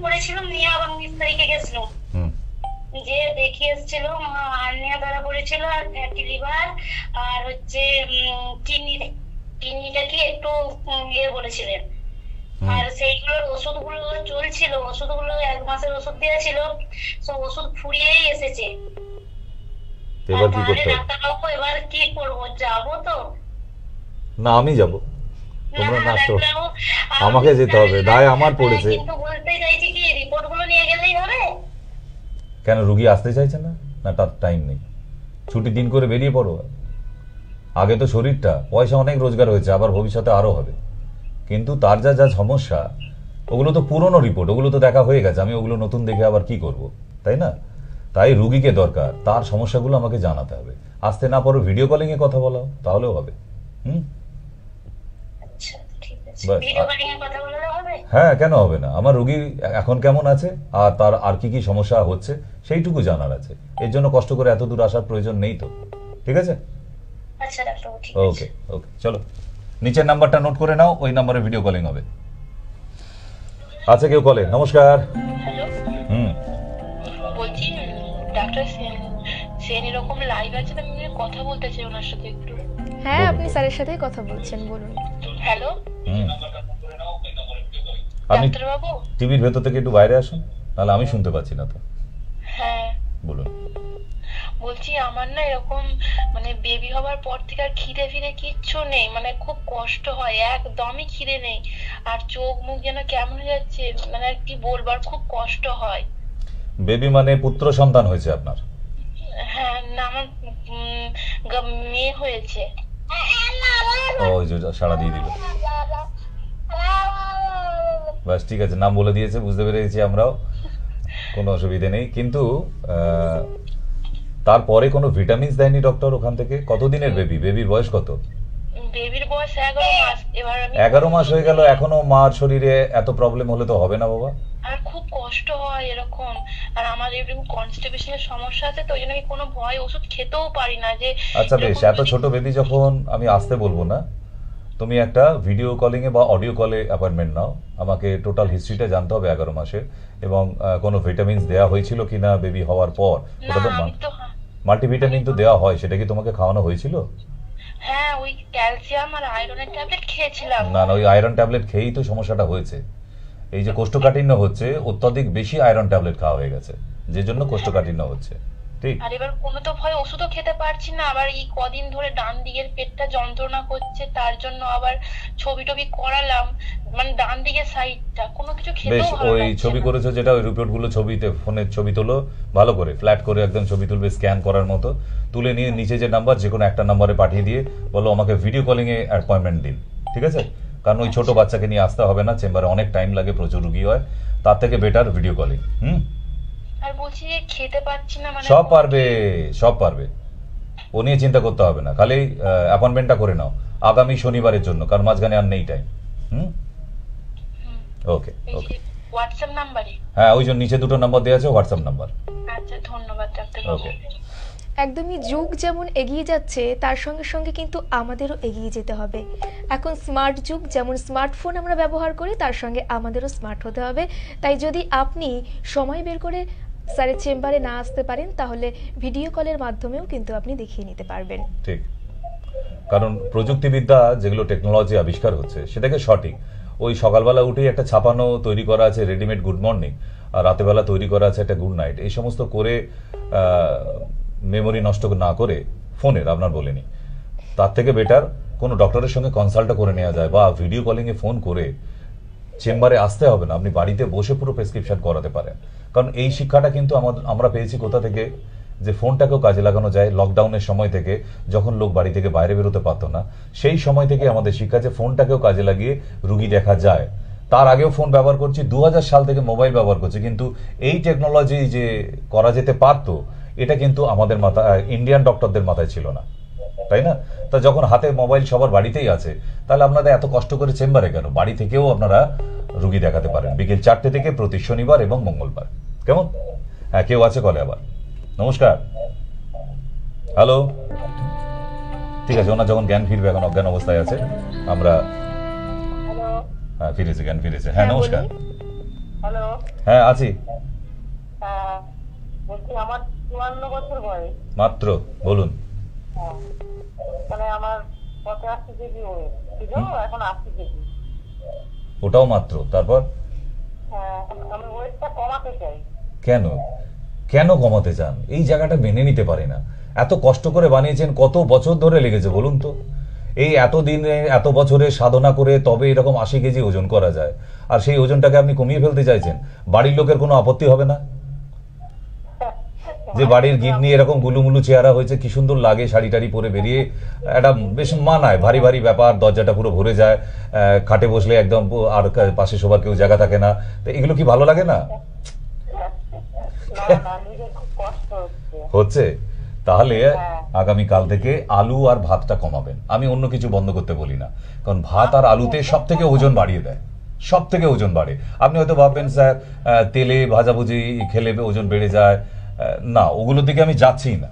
বলেছিলাম নিয়ে আবার 19 তারিখে গেছিলাম, যে দেখিয়ে এসেছিল হার্নিয়া ধরা পড়েছিল, আর ফ্যাটি লিভার, আর হচ্ছে কিডনিটা কি একটু বলেছিলেন। আর সেইগুলোর ওষুধগুলো চলছিল, ওষুধগুলো 1 মাসের ওষুধ দিয়েছিল, সব ওষুধ ফুরিয়েই এসেছে। এবার কি করতে হবে? ডাক্তারবাবু এবার কি করবো? যাবো তো? না, আমি যাব, তোমরা না তো, আমাকে যেতে হবে, দায় আমার পড়েছে। কিন্তু বলতে চাইছি কি, রিপোর্টগুলো নিয়ে গেলেই হবে? কেন রুগী আসতে চাইছে না? না তার টাইম নেই? ছুটি দিন করে বেরিয়ে পড়ো। আগে তো শরীরটা, পয়সা অনেক রোজগার হয়েছে, আবার ভবিষ্যতে আরো হবে, কিন্তু তার যা যা সমস্যা, ওগুলো তো পুরনো রিপোর্ট, ওগুলো তো দেখা হয়ে গেছে, আমি ওগুলো নতুন দেখে আবার কি করব, তাই না? তাই রুগীকে দরকার তার সমস্যাগুলো আমাকে জানাতে হবে, আসতে না পারো ভিডিও কলিং এ কথা বলাও, তাহলেও হবে। আচ্ছা ঠিক আছে, বাস। ভিডিও কলিং এ কথা বললে হবে? হ্যাঁ, কেন হবে না? আমার রুগী এখন কেমন আছে আর তার আর কি কি সমস্যা হচ্ছে সেইটুকু জানার আছে, এর জন্য কষ্ট করে এত দূর আসার প্রয়োজন নেই তো। ঠিক আছে, আচ্ছা ডাক্তারবাবু ঠিক ওকে ওকে, চলো নিচের নাম্বারটা নোট করে নাও, ওই নাম্বারে ভিডিও কলিং হবে। আচ্ছা, কেউ কলে। নমস্কার। হ্যালো, হুম, বলছি ডাক্তার সেন এরকম লাইভ আছে, আমি কথা বলতে চাই ওনার সাথে একটু। হ্যাঁ, আপনি স্যারের সাথেই কথা বলছেন, বলুন। হ্যালো হুম, আপনি ডাক্তারবাবু। টিভির ভেতর থেকে একটু বাইরে আসুন, নাহলে আমি শুনতে পাচ্ছি না তো। হ্যাঁ বলুন। বলছি, আমার না এরকম মানে বেবি হবার পর থেকে আর খিদে ফিরে কিচ্ছু নেই, মানে খুব কষ্ট হয়, একদমই খিদে নেই, আর চোখ মুখ যেন কেমন হয়ে যাচ্ছে, মানে আর কি বলবার, খুব কষ্ট হয়। বেবি মানে পুত্র সন্তান হয়েছে আপনার? হ্যাঁ না, আমার মেয়ে হয়েছে। ওই যে সাড়া দিয়ে দিল, বাস ঠিক আছে, নাম বলে দিয়েছে, বুঝতে পেরেছি আমরাও, কোনো অসুবিধে নেই। কিন্তু তারপরে কোনো ভিটামিনস দেয়নি ডক্টর ওখান থেকে? কতদিনের বেবি? বেবির বয়স কত? বেবির বয়স 11 মাস। এবার আমি 11 মাস হয়ে গেল, এখনো মার শরীরে এত প্রবলেম হলে তো হবে না বাবা। আর খুব কষ্ট হয় এরকম, আর আমার এরকম কনস্টিপেশনের সমস্যা আছে, তো ওই জন্য আমি কোনো ভয় ওষুধ খেতেও পারি না যে। আচ্ছা বেশ, এত ছোট বেবি যখন, আমি আসতে বলবো না, তুমি একটা ভিডিও কলিং এ বা অডিও কলে অ্যাপয়েন্টমেন্ট নাও, আমাকে টোটাল হিস্ট্রিটা জানতে হবে 11 মাসের, এবং কোনো ভিটামিনস দেওয়া হয়েছিল কিনা বেবি হওয়ার পর। ওটা তো মাল্টিভিটামিন তো দেওয়া হয়, সেটা কি তোমাকে খাওয়ানো হয়েছিল? হ্যাঁ, ওই ক্যালসিয়াম আর আয়রনের ট্যাবলেট খেয়েছিলাম। না না, ওই আয়রন ট্যাবলেট খেয়েই তো সমস্যাটা হয়েছে। এই যে কোষ্ঠকাঠিন্য হচ্ছে, অত্যধিক বেশি আয়রন ট্যাবলেট খাওয়া হয়ে গেছে, যে জন্য কোষ্ঠকাঠিন্য হচ্ছে। ঠিক। আর এবার কোনো তো ভয় ওষুধও খেতে পারছি না, আবার এই কদিন ধরে ডান দিকের পেটটা যন্ত্রণা করছে, তার জন্য আবার ছবি টবি করালাম, মানে ডান দিকের সাইডটা কোনো কিছু বেশ, খেতেও ভালো ওই লাগছে ছবি না। করেছো যেটা, ওই রিপোর্ট গুলো ছবিতে, ফোনের ছবি তোলো ভালো করে, ফ্ল্যাট করে একদম ছবি তুলবে, স্ক্যান করার মতো তুলে নিয়ে নিচে যে নাম্বার, যে কোনো একটা নাম্বারে পাঠিয়ে দিয়ে বলো আমাকে ভিডিও কলিং এ অ্যাপয়েন্টমেন্ট দিন। ঠিক আছে? কারণ ওই ছোট বাচ্চাকে নিয়ে আসতে হবে না, চেম্বারে অনেক টাইম লাগে, প্রচুর রুগী হয়, তার থেকে বেটার ভিডিও কলিং। আর বলছি যে খেতে পাচ্ছি না, মানে সব পারবে, সব পারবে, ও নিয়ে চিন্তা করতে হবে না, খালি অ্যাপয়েন্টমেন্টটা করে নাও আগামী শনিবারের জন্য, কারণ মাঝখানে আর নেই টাইম। ওকে এই ওকে, যে হোয়াটসঅ্যাপ নাম্বারে। হ্যাঁ ওই জন্য নিচে দুটো নাম্বার দেওয়া আছে, হোয়াটসঅ্যাপ নাম্বার। আচ্ছা ধন্যবাদ ডাক্তারবাবু। ওকে। একদমই যুগ যেমন এগিয়ে যাচ্ছে, তার সঙ্গে সঙ্গে কিন্তু আমাদেরও এগিয়ে যেতে হবে। এখন স্মার্ট যুগ, যেমন স্মার্টফোন আমরা ব্যবহার করি, তার সঙ্গে আমাদেরও স্মার্ট হতে হবে। তাই যদি আপনি সময় বের করে স্যারের চেম্বারে না আসতে পারেন, তাহলে ভিডিও কলের মাধ্যমেও কিন্তু আপনি দেখিয়ে নিতে পারবেন। ঠিক, কারণ প্রযুক্তিবিদ্যা যেগুলো টেকনোলজি আবিষ্কার হচ্ছে সেটাকে সঠিক, ওই সকালবেলা উঠেই একটা ছাপানো তৈরি করা আছে রেডিমেড গুড মর্নিং, আর রাতেবেলা তৈরি করা আছে একটা গুড নাইট, এই সমস্ত করে মেমোরি নষ্ট না করে ফোনের, আপনার বলেনি, তার থেকে বেটার কোনো ডক্টরের সঙ্গে কনসাল্টও করে নেওয়া যায়, বা ভিডিও কলিং এ ফোন করে চেম্বারে আসতে হবে না, আপনি বাড়িতে বসে পুরো প্রেসক্রিপশন করাতে পারেন। কারণ এই শিক্ষাটা কিন্তু আমরা পেয়েছি কোথা থেকে, যে ফোনটাকেও কাজে লাগানো যায় লকডাউনের সময় থেকে, যখন লোক বাড়ি থেকে বাইরে বেরোতে পারতো না, সেই সময় থেকে আমাদের শিক্ষা যে ফোনটাকেও কাজে লাগিয়ে রুগী দেখা যায়। তার আগেও ফোন ব্যবহার করছি, 2000 সাল থেকে মোবাইল ব্যবহার করছি, কিন্তু এই টেকনোলজি যে করা যেতে পারতো, এটা কিন্তু আমাদের মাথায়, ইন্ডিয়ান ডক্টরদের মাথায় ছিল না, তাই না? তা যখন হাতে মোবাইল সবার বাড়িতেই আছে, তাহলে আপনারা এত কষ্ট করে চেম্বারে কেন? বাড়ি থেকেও আপনারা রুগী দেখাতে পারেন বিকেল 4টে থেকে প্রতি শনিবার এবং মঙ্গলবার। কেমন? হ্যাঁ, কেউ আছে কলে আবার। নমস্কার, হ্যালো। ঠিক আছে, ওনার যখন জ্ঞান ফিরবে, এখন অজ্ঞান অবস্থায় আছে, আমরা হ্যাঁ ফিরেছে, জ্ঞান ফিরেছে। হ্যাঁ নমস্কার। হ্যালো, হ্যাঁ আছি। বলছি আমার 54 বছর বয়স। মাত্র, বলুন। মানে আমার 85 কেজি ওয়েট ছিল, এখন 80 কেজি। ওটাও মাত্র, তারপর? হ্যাঁ, আমি ওয়েটটা কমাতে চাই। কেন কেন কমাতে চান? এই জায়গাটা মেনে নিতে পারি না। এত কষ্ট করে বানিয়েছেন, কত বছর ধরে লেগেছে বলুন তো? এই এতদিনে, এত বছরে সাধনা করে তবে এরকম 80 কেজি ওজন করা যায়, আর সেই ওজনটাকে আপনি কমিয়ে ফেলতে চাইছেন। বাড়ির লোকের কোনো আপত্তি হবে না? যে বাড়ির গিন্নি এরকম গুলুমুলু চেহারা হয়েছে, কি সুন্দর লাগে শাড়ি টাড়ি পরে বেরিয়ে, একটা বেশ মানায়, ভারী ভারী ব্যাপার, দরজাটা পুরো ভরে যায়, খাটে বসলে একদম আর পাশে শোবার কেউ জায়গা থাকে না, তো এগুলো কি ভালো লাগে না? হচ্ছে তাহলে আগামী কাল থেকে আলু আর ভাতটা কমাবেন। আমি অন্য কিছু বন্ধ করতে বলি না, কারণ ভাত আর আলুতে সব থেকে ওজন বাড়িয়ে দেয়, সব থেকে ওজন বাড়ে। আপনি হয়তো ভাববেন স্যার তেলে ভাজাভুজি খেলে ওজন বেড়ে যায়, না, ওগুলোর দিকে আমি যাচ্ছিই না।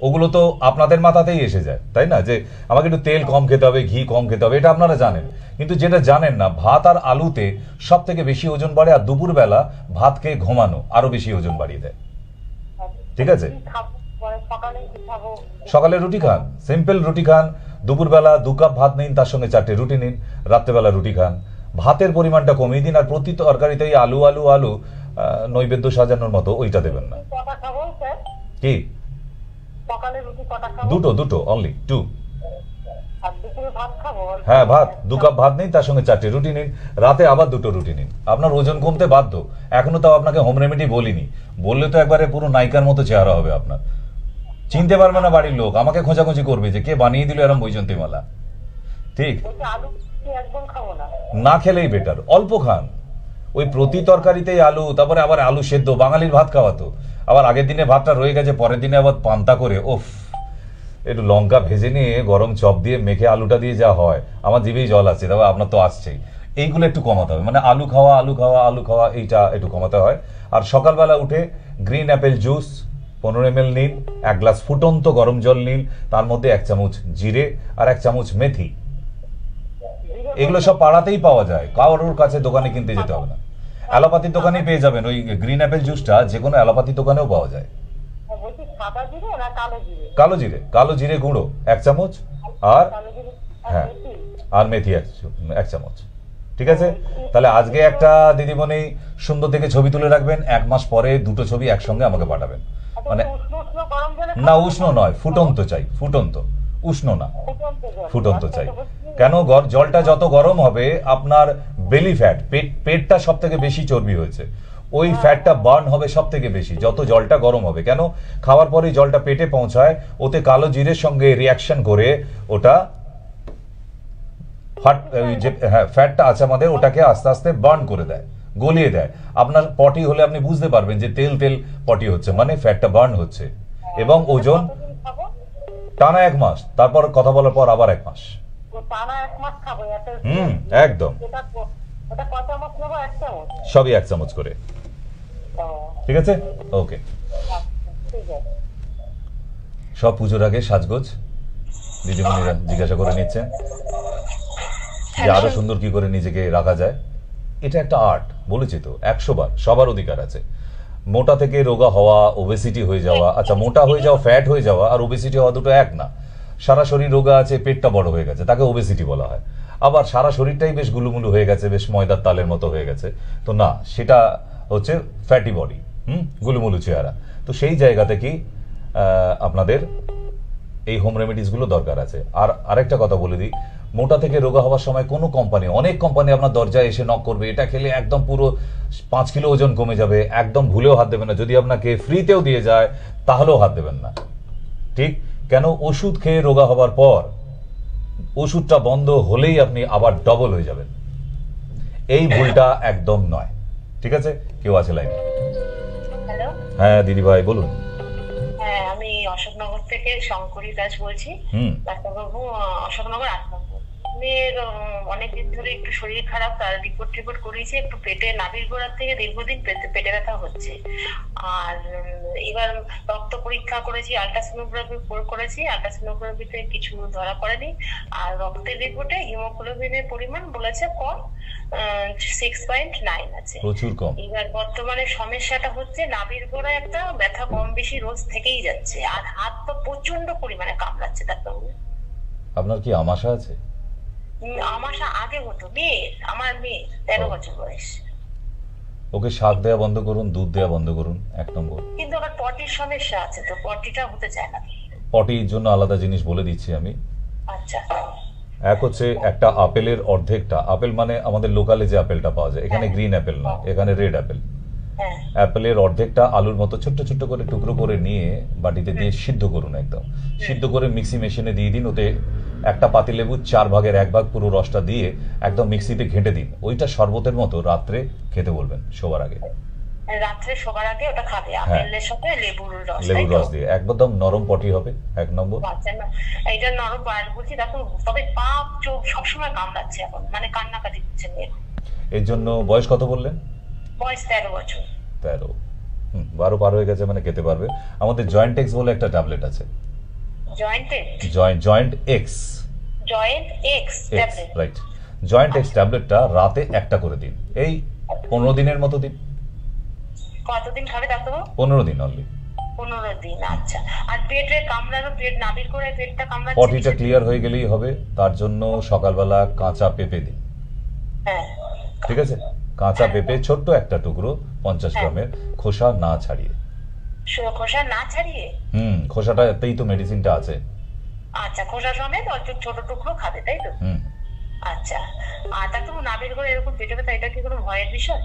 ওগুলো তো আপনাদের মাথাতেই এসে যায়, তাই না, যে আমাকে একটু তেল কম খেতে হবে, ঘি কম খেতে হবে, এটা আপনারা জানেন। কিন্তু যেটা জানেন না, ভাত আর আলুতে সব থেকে বেশি ওজন বাড়ে, আর দুপুরবেলা ভাত খেয়ে ঘুমানো আরো বেশি ওজন বাড়িয়ে দেয়। ঠিক আছে, সকালে রুটি খান, সিম্পল রুটি খান, দুপুরবেলা 2 কাপ ভাত নিন, তার সঙ্গে 4টে রুটি নিন, রাত্রেবেলা রুটি খান, ভাতের পরিমাণটা কমিয়ে দিন, আর প্রতি তরকারিতে আলু আলু আলু নৈবেদ্য সাজানোর মতো ওইটা দেবেন না। কি দুটো অনলি 2। হ্যাঁ, ভাত 2 কাপ ভাত নিন, তার সঙ্গে 4টে রুটি নিন, রাতে আবার 2টো রুটি নিন। আপনার ওজন কমতে বাধ্য। এখনো তাও আপনাকে হোম রেমেডি বলিনি, বললে তো একবারে পুরো নায়িকার মতো চেহারা হবে আপনার, চিনতে পারবে না বাড়ির লোক, আমাকে খোঁজাখুঁজি করবে যে কে বানিয়ে দিল এরকম বৈজন্তীমালা। ঠিক, না খেলেই বেটার, অল্প খান। ওই প্রতি তরকারিতেই আলু, তারপরে আবার আলু সেদ্ধ, বাঙালির ভাত খাওয়া তো, আবার আগের দিনে ভাতটা রয়ে গেছে, পরের দিনে আবার পান্তা করে, ওফ, একটু লঙ্কা ভেজে নিয়ে গরম চপ দিয়ে মেখে আলুটা দিয়ে যা হয়, আমার জিভেই জল আসছে, তবে আপনার তো আসছেই। এইগুলো একটু কমাতে হবে, মানে আলু খাওয়া এইটা একটু কমাতে হয়। আর সকালবেলা উঠে গ্রিন অ্যাপেল জুস 15 ml নিন, 1 গ্লাস ফুটন্ত গরম জল নিন, তার মধ্যে 1 চামচ জিরে আর 1 চামচ মেথি। এগুলো সব পাড়াতেই পাওয়া যায়, কারোর কাছে দোকানে কিনতে যেতে হবে না, অ্যালোপ্যাথির দোকানেই পেয়ে যাবেন। ওই গ্রিন অ্যাপেল জুসটা যে কোনো অ্যালোপ্যাথির দোকানেও পাওয়া যায়। কালো জিরে গুঁড়ো 1 চামচ, আর হ্যাঁ, আর মেথি 1 চামচ। ঠিক আছে, তাহলে আজকে একটা দিদিমণি সুন্দর দেখে ছবি তুলে রাখবেন, 1 মাস পরে 2টো ছবি একসঙ্গে আমাকে পাঠাবেন। মানে না, উষ্ণ নয়, ফুটন্ত চাই, ফুটন্ত, উষ্ণ না, ফুটন্ত চাই। কেন, জলটা যত গরম হবে আপনার বেলি ফ্যাট, পেটটা সব থেকে বেশি চর্বি হয়েছে, ওই ফ্যাটটা বার্ন হবে সব থেকে বেশি যত জলটা গরম হবে। কেন, খাওয়ার পরে জলটা পেটে পৌঁছায়, ওতে কালো জিরের সঙ্গে রিয়াকশন করে ওটা যে ফ্যাটটা আছে আমাদের, ওটাকে আস্তে আস্তে বার্ন করে দেয়, গলিয়ে দেয়। আপনার পটি হলে আপনি বুঝতে পারবেন যে তেল তেল পটি হচ্ছে, মানে ফ্যাটটা বার্ন হচ্ছে। এবং ওজন টানা 1 মাস, তারপর কথা বলার পর আবার 1 মাস। একদম সবই 1 চামচ করে। ঠিক আছে, ওকে। সব পুজোর আগে সাজগোজ দিদিমণিরা জিজ্ঞাসা করে নিচ্ছেন যে আরো সুন্দর কি করে নিজেকে রাখা যায়। এটা একটা আর্ট, বলেছি তো 100 বার, সবার অধিকার আছে। মোটা থেকে রোগা হওয়া, ওবেসিটি হয়ে যাওয়া, আচ্ছা মোটা হয়ে যাওয়া, ফ্যাট হয়ে যাওয়া আর ওবেসিটি হওয়া দুটো এক না। সারা শরীর রোগা আছে, পেটটা বড় হয়ে গেছে, তাকে ওবেসিটি বলা হয়। আবার সারা শরীরটাই বেশ গুলুমুলু হয়ে গেছে, বেশ ময়দার তালের মতো হয়ে গেছে, তো না, সেটা হচ্ছে ফ্যাটি বডি, গুলুমুলু চেহারা। তো সেই জায়গা থেকেই আপনাদের এই হোম রেমেডিসগুলো দরকার আছে। আর আরেকটা কথা বলে দিই, মোটা থেকে রোগা হওয়ার সময় কোনো কোম্পানি, অনেক কোম্পানি আপনার দরজায় এসে নক করবে, এটা খেলে একদম পুরো 5 কিলো ওজন কমে যাবে, একদম ভুলেও হাত দেবেন না। যদি আপনাকে ফ্রিতেও দিয়ে যায় তাহলেও হাত দেবেন না। ঠিক, কেন, ওষুধ খেয়ে রোগা হবার পর ওষুধটা বন্ধ হলেই আপনি আবার ডবল হয়ে যাবেন। এই ভুলটা একদম নয়। ঠিক আছে, কেউ আছে লাইনে? হ্যালো, হ্যাঁ দিদি ভাই বলুন। হ্যাঁ, আমি অশোকনগর থেকে শঙ্করী দাস বলছি। ডাক্তারবাবু, অশোকনগর 8 নম্বর। মেয়ের অনেকদিন ধরে একটু শরীর খারাপ, তার রিপোর্ট করেছি, একটু পেটে নাভির গোড়ার থেকে দীর্ঘদিন পেটে ব্যথা হচ্ছে। আর এবার রক্ত পরীক্ষা করেছি, আল্ট্রাসোনোগ্রাফি করেছি, আল্ট্রাসোনোগ্রাফিতে কিছু ধরা পড়েনি। আর রক্তের রিপোর্টে হিমোগ্লোবিনের পরিমাণ বলেছে কম, 6.9 আছে, প্রচুর কম। এবার বর্তমানে সমস্যাটা হচ্ছে নাভির গোড়ায় একটা ব্যথা কম বেশি রোজ থেকেই যাচ্ছে, আর হাত পা প্রচন্ড পরিমাণে কামড়াচ্ছে। ডাক্তারবাবু, আপনার কি আমাশা আছে? আমাশা আগে হতো, আমার মেয়ে 13 বছর বয়স। ওকে শাক দেওয়া বন্ধ করুন, দুধ দেওয়া বন্ধ করুন, 1 নম্বর। কিন্তু আবার পটির সমস্যা আছে, তো পটিটা হতে চায় না। পটির জন্য আলাদা জিনিস বলে দিচ্ছি আমি। আচ্ছা, এক হচ্ছে একটা আপেলের অর্ধেকটা, আপেল মানে আমাদের লোকালে যে আপেলটা পাওয়া যায়, এখানে গ্রিন অ্যাপেল না, এখানে রেড অ্যাপেল। অ্যাপেলের অর্ধেকটা আলুর মতো ছোট্ট ছোট্ট করে টুকরো করে নিয়ে বাটিতে দিয়ে সিদ্ধ করুন, একদম সিদ্ধ করে মিক্সি মেশিনে দিয়ে দিন। ওতে একটা পাতিলেবু 4 ভাগের 1 ভাগ পুরো রসটা দিয়ে একদম মিক্সিতে ঘেঁটে দিন। ওইটা শরবতের মতো রাত্রে খেতে বলবেন শোবার আগে। রাত্রে শোবার আগে ওটা খাবে আপেলের সাথে লেবুর রস দিয়ে, একদম নরম পটি হবে 1 নম্বর। এইটা নরম পায়ের বলছি, দেখুন তবে পা চোখ সবসময় কামড়াচ্ছে এখন, মানে কান্নাকাটি করছে। এর জন্য বয়স কত বললেন? বয়স 13 বছর। 13, 12 পার হয়ে গেছে, মানে খেতে পারবে। আমাদের জয়েন্ট এক্স বলে একটা ট্যাবলেট আছে। Joint X tablet, right. Joint X ট্যাবলেটটা রাতে একটা করে দিন, এই 15 দিনের মতো দিন। কতদিন খাবে ডাক্তার? 15 দিন অনলি। 15 দিন, আচ্ছা। আর পেটে কামড়ানো, পেট নাভির করে পেটটা কামড়াচ্ছে, পটিটা ক্লিয়ার হয়ে গেলেই হবে। তার জন্য সকালবেলা কাঁচা পেঁপে দিন। হ্যাঁ, ঠিক আছে। কাঁচা পেঁপে ছোট্ট একটা টুকরো 50 গ্রামের, খোসা না ছাড়িয়ে। খোসা না ছাড়িয়ে? খোসাটাতেই তো মেডিসিনটা আছে। আচ্ছা, খোসা সমেত ছোট টুকরো খাবে, তাই তো? আচ্ছা। আর ডাক্তার নাভির করে এরকম পেটে ব্যথা, এটা কি কোনো ভয়ের বিষয়?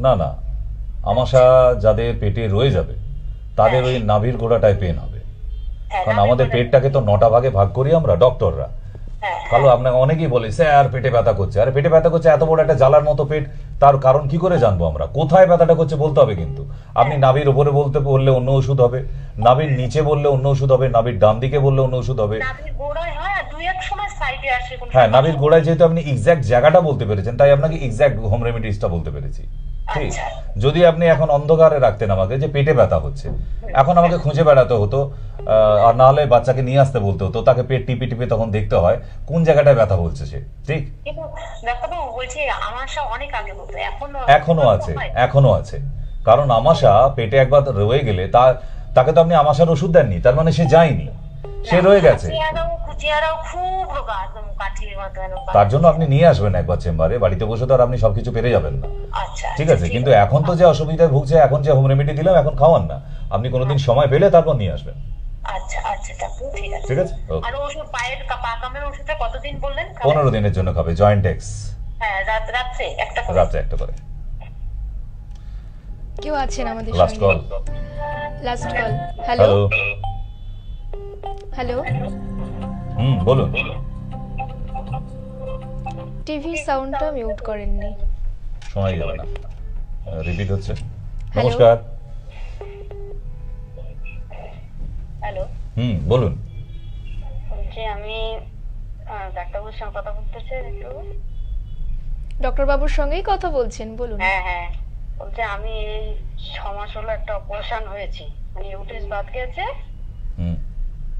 না না, আমাশা যাদের পেটে রয়ে যাবে তাদের ওই নাভির গোড়াটায় পেন হবে। কারণ আমাদের পেটটাকে তো 9টা ভাগে ভাগ করি আমরা ডক্টররা। কালো আপনাকে অনেকেই বলে স্যার পেটে ব্যথা করছে। আরে পেটে ব্যথা করছে, এত বড় একটা জ্বালার মতো পেট, তার কারণ কি করে জানবো আমরা? কোথায় ব্যথাটা করছে বলতে হবে। কিন্তু আপনি নাভির উপরে বললে অন্য ওষুধ হবে, নাভির নিচে বললে অন্য ওষুধ হবে, নাভির ডান দিকে বললে অন্য ওষুধ হবে। হ্যাঁ, নাভির গোড়ায় যেহেতু আপনি এক্সাক্ট জায়গাটা বলতে পেরেছেন, তাই আপনাকে এক্সাক্ট হোম রেমেডিসটা বলতে পেরেছি। ঠিক। যদি আপনি এখন অন্ধকারে রাখতেন আমাকে যে পেটে ব্যথা হচ্ছে, এখন আমাকে খুঁজে বেড়াতে হতো, আর না হলে বাচ্চাকে নিয়ে আসতে বলতে হতো, তাকে পেট টিপে টিপে তখন দেখতে হয় কোন জায়গাটায় ব্যথা বলছে সে। ঠিক। এখনো আছে। কারণ আমাশা পেটে একবার রয়ে গেলে তাকে তো আপনি আমাশার ওষুধ দেননি, তার মানে সে যায়নি, সে রয়ে গেছে। তার জন্য আপনি নিয়ে আসবেন একবার চেম্বারে। বাড়িতে বসে তো আর আপনি সবকিছু পেরে যাবেন না। ঠিক আছে। কিন্তু এখন তো যে অসুবিধায় ভুগছে, এখন যে হোম রেমেডি দিলাম, এখন খাওয়ান না, আপনি কোনোদিন সময় পেলে তারপর নিয়ে আসবেন। ঠিক আছে। 15 দিনের জন্য খাবে জয়েন্ট এক্স। রাত্রে একটা করে। কেউ আছেন আমাদের লাস্ট কল। হ্যালো হ্যালো, বলুন। টিভি সাউন্ডটা মিউট করেননি, শোনাই যাবে না, রিপিট হচ্ছে। নমস্কার। হ্যালো, বলুন। আমি ডাক্তারবাবুর সঙ্গে কথা বলতে চাই। ডক্টর বাবুর সঙ্গেই কথা বলছেন, বলুন। হ্যাঁ, বলছে আমি এই 6 মাস হলো একটা অপারেশন হয়েছি, মানে ইউটেরাস বাদ গেছে।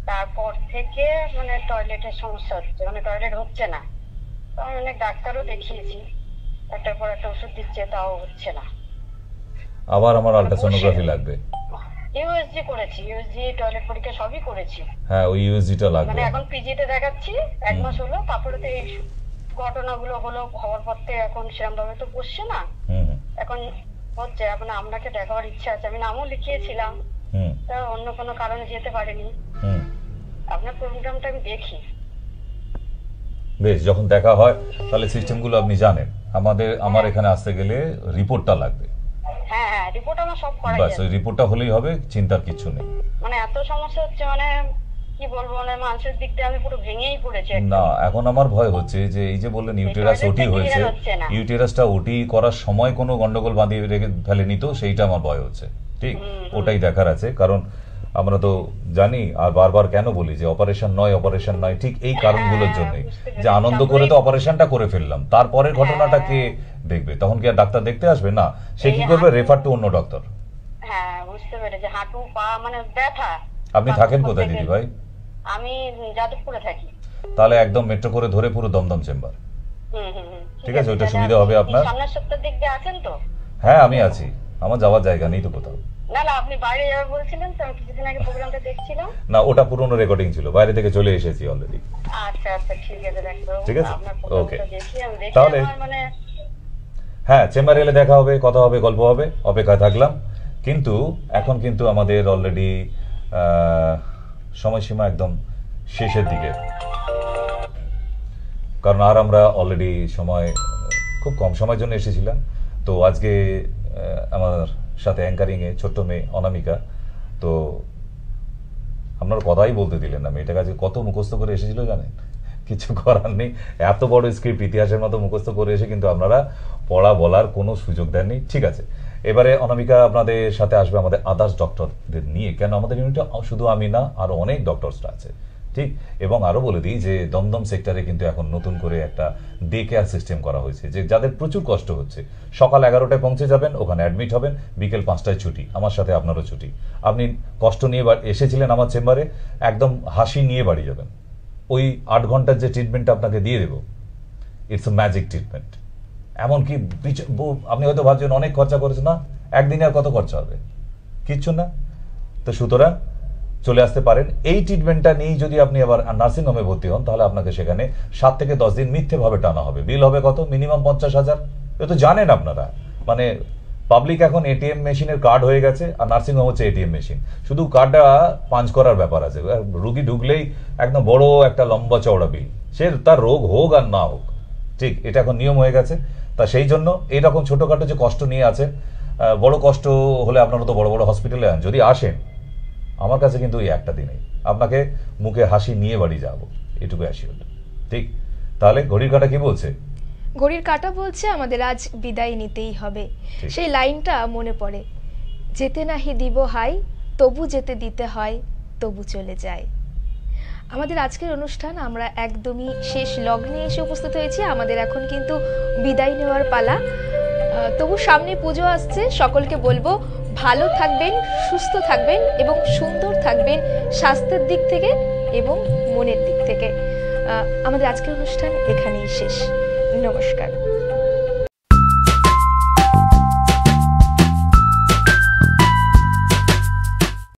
তারপর থেকে মানে টয়লেটের সমস্যা হচ্ছে, মানে টয়লেট হচ্ছে না। তো আমি অনেক ডাক্তারও দেখিয়েছি, একটার পর একটা ওষুধ দিচ্ছে, তাও হচ্ছে না। আবার আমার আল্ট্রাসোনোগ্রাফি লাগবে। ইউএসজি করেছি, ইউএসজি টয়লেট পরীক্ষা সবই করেছি। হ্যাঁ, ওই ইউএসজিটা লাগবে। মানে এখন পিজিতে দেখাচ্ছি 1 মাস হলো। তারপরে তো এই ঘটনাগুলো হলো, খবর পড়তে এখন সেরকম ভাবে তো বসছে না। এখন হচ্ছে, এখন আপনাকে দেখাবার ইচ্ছা আছে, আমি নামও লিখিয়েছিলাম, তা অন্য কোনো কারণে যেতে পারিনি। আপনার প্রোগ্রামটা আমি দেখি। বেশ, যখন দেখা হয় তাহলে সিস্টেমগুলো আপনি জানেন। আমার এখানে আসতে গেলে রিপোর্টটা লাগবে। হ্যাঁ, রিপোর্ট আমার সব করা আছে। বাস, ওই রিপোর্টটা হলেই হবে, চিন্তার কিছু নেই। মানে এত সমস্যা হচ্ছে, মানে কি বলবো, মানে মানসিক দিক দিয়ে আমি পুরো ভেঙেই পড়েছি। না, এখন আমার ভয় হচ্ছে যে এই যে বললেন ইউটেরাস ওটি হয়েছে, ইউটেরাসটা ওটি করার সময় কোনো গন্ডগোল বাঁধিয়ে রেখে ফেলেনি তো, সেইটা আমার ভয় হচ্ছে। ঠিক, ওটাই দেখার আছে। কারণ আমরা তো জানি, আর বারবার কেন বলি যে অপারেশন নয়, ঠিক এই কারণগুলোর জন্যই, যে আনন্দ করে তো অপারেশনটা করে ফেললাম, তারপরের ঘটনাটা কে দেখবে? তখন কি আর ডাক্তার দেখতে আসবে? না, সে কি করবে? রেফার টু অন্য ডক্টর। হ্যাঁ, বুঝতে পেরেছি। হাঁটু পা মানে ব্যথা। আপনি থাকেন কোথায় দিদি ভাই? আমি যাদবপুরে থাকি। তাহলে একদম মেট্রো করে ধরে পুরো দমদম চেম্বার। ঠিক আছে, ওটা সুবিধা হবে আপনার। সামনের সপ্তাহের দিক দিয়ে আছেন তো? হ্যাঁ, আমি আছি, আমার যাওয়ার জায়গা নেই তো কোথাও। না, আপনি বাইরে যাবেন বলছিলেন তো, আমি কিছুদিন আগে প্রোগ্রামটা দেখছিলাম। না, ওটা পুরনো রেকর্ডিং ছিল, বাইরে থেকে চলে এসেছি অলরেডি। আচ্ছা, ঠিক আছে ডাক্তার। ঠিক আছে, ওকে। তাহলে মানে হ্যাঁ, চেম্বারে এলে দেখা হবে, কথা হবে, গল্প হবে, অপেক্ষায় থাকলাম। কিন্তু এখন কিন্তু আমাদের অলরেডি সময়সীমা একদম শেষের দিকে, কারণ আর আমরা অলরেডি সময় খুব কম সময়ের জন্য এসেছিলাম। তো আজকে আমার সাথে অ্যাঙ্কারিংয়ে ছোট্ট মেয়ে অনামিকা। তো আপনার কথাই বলতে দিলেন না, মেয়েটার কাছে কত মুখস্থ করে এসেছিল জানেন, কিছু করার নেই, এত বড় স্ক্রিপ্ট ইতিহাসের মতো মুখস্থ করে এসে কিন্তু আপনারা পড়া বলার কোনো সুযোগ দেননি। ঠিক আছে, এবারে অনামিকা আপনাদের সাথে আসবে আমাদের আদার্স ডক্টরদের নিয়ে। কেন আমাদের ইউনিটে শুধু আমি না, আরো অনেক ডক্টরসরা আছে, ঠিক। এবং আরো বলে দিই যে দমদম সেক্টরে কিন্তু এখন নতুন করে একটা ডে কেয়ার সিস্টেম করা হয়েছে, যে যাদের প্রচুর কষ্ট হচ্ছে সকাল 11টায় পৌঁছে যাবেন, ওখানে অ্যাডমিট হবেন, বিকেল 5টায় ছুটি। আমার সাথে আপনারও ছুটি। আপনি কষ্ট নিয়ে এসেছিলেন আমার চেম্বারে, একদম হাসি নিয়ে বাড়ি যাবেন। ওই 8 ঘন্টার যে ট্রিটমেন্টটা আপনাকে দিয়ে দেবো, ইটস এ ম্যাজিক ট্রিটমেন্ট। এমনকি আপনি হয়তো ভাবছেন অনেক খরচা করেছেন, না, একদিনে আর কত খরচা হবে, কিচ্ছু না। তো সুতরাং চলে আসতে পারেন। এই ট্রিটমেন্টটা নিয়েই যদি আপনি আবার নার্সিং হোমে ভর্তি হন, তাহলে আপনাকে সেখানে 7 থেকে 10 দিন মিথ্যেভাবে টানা হবে। বিল হবে কত? মিনিমাম 50,000। এ তো জানেন আপনারা, মানে পাবলিক এখন এটিএম মেশিনের কার্ড হয়ে গেছে, আর নার্সিং হোম হচ্ছে এটিএম মেশিন। শুধু কার্ডটা পাঞ্চ করার ব্যাপার আছে, রুগী ঢুকলেই একদম বড় একটা লম্বা চওড়া বিল, সে তার রোগ হোক আর না হোক, ঠিক। এটা এখন নিয়ম হয়ে গেছে। তা সেই জন্য এইরকম ছোটখাটো যে কষ্ট নিয়ে আছে, বড় কষ্ট হলে আপনারা তো বড় বড় হসপিটালে আন, যদি আসেন আমার কাছে কিন্তু এই একটা দিনে আপনাকে মুখে হাসি নিয়ে বাড়ি যাবো, এটুকু অ্যাসিওর, ঠিক। তাহলে ঘড়ির কাঁটা কি বলছে? ঘড়ির কাঁটা বলছে আমাদের আজ বিদায় নিতেই হবে। সেই লাইনটা মনে পড়ে, যেতে নাহি দিব হাই, তবু যেতে দিতে হয়, তবু চলে যায়। আমাদের আজকের অনুষ্ঠান আমরা একদমই শেষ লগ্নে এসে উপস্থিত হয়েছি। আমাদের এখন কিন্তু বিদায় নেওয়ার পালা। তবু সামনে পুজো আসছে, সকলকে বলবো ভালো থাকবেন, সুস্থ থাকবেন এবং সুন্দর থাকবেন স্বাস্থ্যের দিক থেকে এবং মনের দিক থেকে। আমাদের আজকের অনুষ্ঠান এখানেই শেষ। নমস্কার।